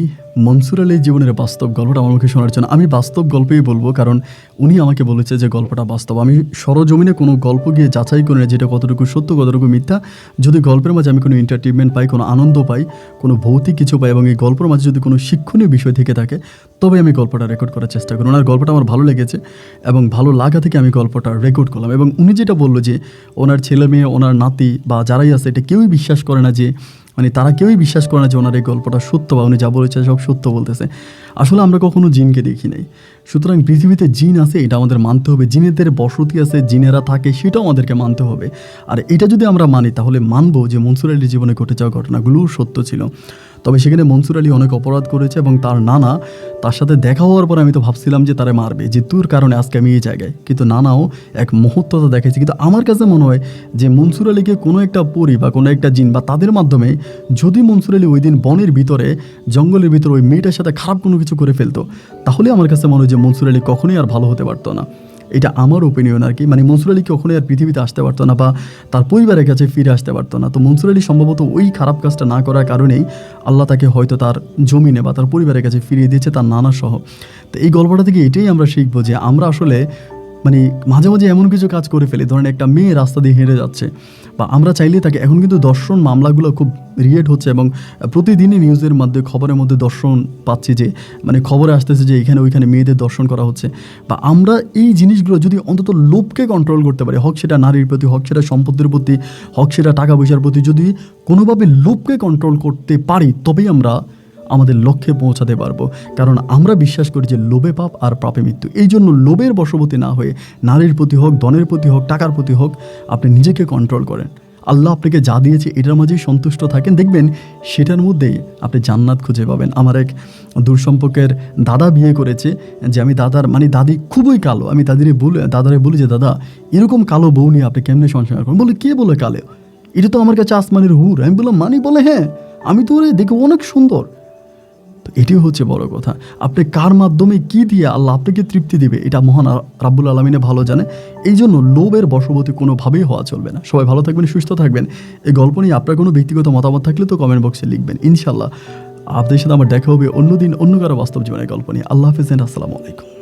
মনসুর আলীর জীবনের বাস্তব গল্পটা আমার মুখে শোনার জন্য। আমি বাস্তব গল্পই বলবো, কারণ উনি আমাকে বলেছে যে গল্পটা বাস্তব। আমি সরজমিনে কোনো গল্প গিয়ে যাচাই করি না যেটা কতটুকু সত্য কতটুকু মিথ্যা। যদি গল্পের মাঝে আমি কোনো এন্টারটেনমেন্ট পাই, কোনো আনন্দ পাই, কোনো ভৌতিক কিছু পাই এবং এই গল্পের মাঝে যদি কোনো শিক্ষণীয় বিষয় থেকে থাকে, তবে আমি গল্পটা রেকর্ড করার চেষ্টা করি। ওনার গল্পটা আমার ভালো লেগেছে এবং ভালো লাগা থেকে আমি গল্পটা রেকর্ড করলাম। এবং উনি যেটা বললো যে ওনার ছেলে মেয়ে, ওনার নাতি বা যারাই আছে, এটা কেউই বিশ্বাস করে না যে তারা কেউই বিশ্বাস করে না যে ওনার এই গল্পটা সত্য বা উনি যা বলেছে সব সত্য বলতেছে। আসলে আমরা কখনো জিনকে দেখি নাই, সুতরাং পৃথিবীতে জিন আছে এটা আমাদের মানতে হবে। জিনেদের বসতি আছে, জিনেরা থাকে, সেটাও আমাদেরকে মানতে হবে। আর এটা যদি আমরা মানি তাহলে মানবো যে মনসুর আলীর জীবনে ঘটে যাওয়া ঘটনাগুলোও সত্য ছিল। তবে সেখানে মনসুর আলী অনেক অপরাধ করেছে এবং তার নানা তার সাথে দেখা হওয়ার পর আমি তো ভাবছিলাম যে তারে মারবে, যে তোর কারণে আজকে আমি এই জায়গায়, কিন্তু নানাও এক মুহূর্ততা দেখেছি। কিন্তু আমার কাছে মনে হয় যে মনসুর আলীকে কোনো একটা পরী বা কোনো একটা জিন বা তাদের মাধ্যমে যদি মনসুর আলী ওই দিন বনের ভিতরে, জঙ্গলের ভিতরে ওই মেয়েটার সাথে খারাপ কোনো কিছু করে ফেলতো, তাহলে আমার কাছে মনে হয় যে মনসুর আলী কখনোই আর ভালো হতে পারতো না। এটা আমার ওপিনিয়ন আর কি। মনসুর আলী কখনোই আর পৃথিবীতে আসতে পারতো না বা তার পরিবারের কাছে ফিরে আসতে পারতো না। তো মনসুর আলী সম্ভবত ওই খারাপ কাজটা না করার কারণেই আল্লাহ তাকে হয়তো তার জমিনে বা তার পরিবারের কাছে ফিরিয়ে দিয়েছে, তার নানা সহ। তো এই গল্পটা থেকে এটাই আমরা শিখবো যে আমরা আসলে মাঝে মাঝে এমন কিছু কাজ করে ফেলি। ধরেন একটা মেয়ে রাস্তা দিয়ে হেঁটে যাচ্ছে বা আমরা চাইলে তাকে, এখন কিন্তু দর্শন মামলাগুলো খুব রিয়েট হচ্ছে এবং প্রতিদিনই নিউজের মধ্যে, খবরের মধ্যে দর্শন পাচ্ছি যে খবরে আসতেছে যে এখানে ওইখানে মেয়েদের দর্শন করা হচ্ছে। বা আমরা এই জিনিসগুলো যদি অন্তত লোভকে কন্ট্রোল করতে পারি, হোক সেটা নারীর প্রতি, হোক সেটা সম্পত্তির প্রতি, হোক সেটা টাকা পয়সার প্রতি, যদি কোনোভাবে লোভকে কন্ট্রোল করতে পারি তবেই আমরা আমাদের লক্ষ্যে পৌঁছাতে পারবো। কারণ আমরা বিশ্বাস করি যে লোভে পাপ আর পাপে মৃত্যু। এই জন্য লোভের বশবর্তী না হয়ে নারীর প্রতি হোক, ধনের প্রতি হোক, টাকার প্রতি হোক, আপনি নিজেকে কন্ট্রোল করেন। আল্লাহ আপনাকে যা দিয়েছে এটার মাঝেই সন্তুষ্ট থাকেন, দেখবেন সেটার মধ্যেই আপনি জান্নাত খুঁজে পাবেন। আমার এক দূর সম্পর্কের দাদা বিয়ে করেছে, যে আমি দাদার দাদি খুবই কালো। আমি দাদারে বলি যে দাদা এরকম কালো বউ নিয়ে আপনি কেমনে সংসার করেন? বলে কে বলে কালো? এটা তো আমার কাছে আসমানের হুর। আমি বললাম বলে হ্যাঁ, আমি তো ওরে দেখে অনেক সুন্দর। তো এটিও হচ্ছে বড় কথা। আপনি কার মাধ্যমে কি দিয়ে আল্লাহ আপনাকে তৃপ্তি দিবে এটা মহান রাব্বুল আলামিনে ভালো জানে। এই জন্য লোভের বশবর্তী কোনোভাবেই হওয়া চলবে না। সবাই ভালো থাকবেন, সুস্থ থাকবেন। এই গল্প নিয়ে আপনার কোনো ব্যক্তিগত মতামত থাকলে তো কমেন্ট বক্সে লিখবেন। ইনশাল্লাহ আপনাদের সাথে আমার দেখা হবে অন্যদিন অন্য কারো বাস্তব জীবনের গল্প নিয়ে। আল্লাহ হাফেজ, আসসালামু আলাইকুম।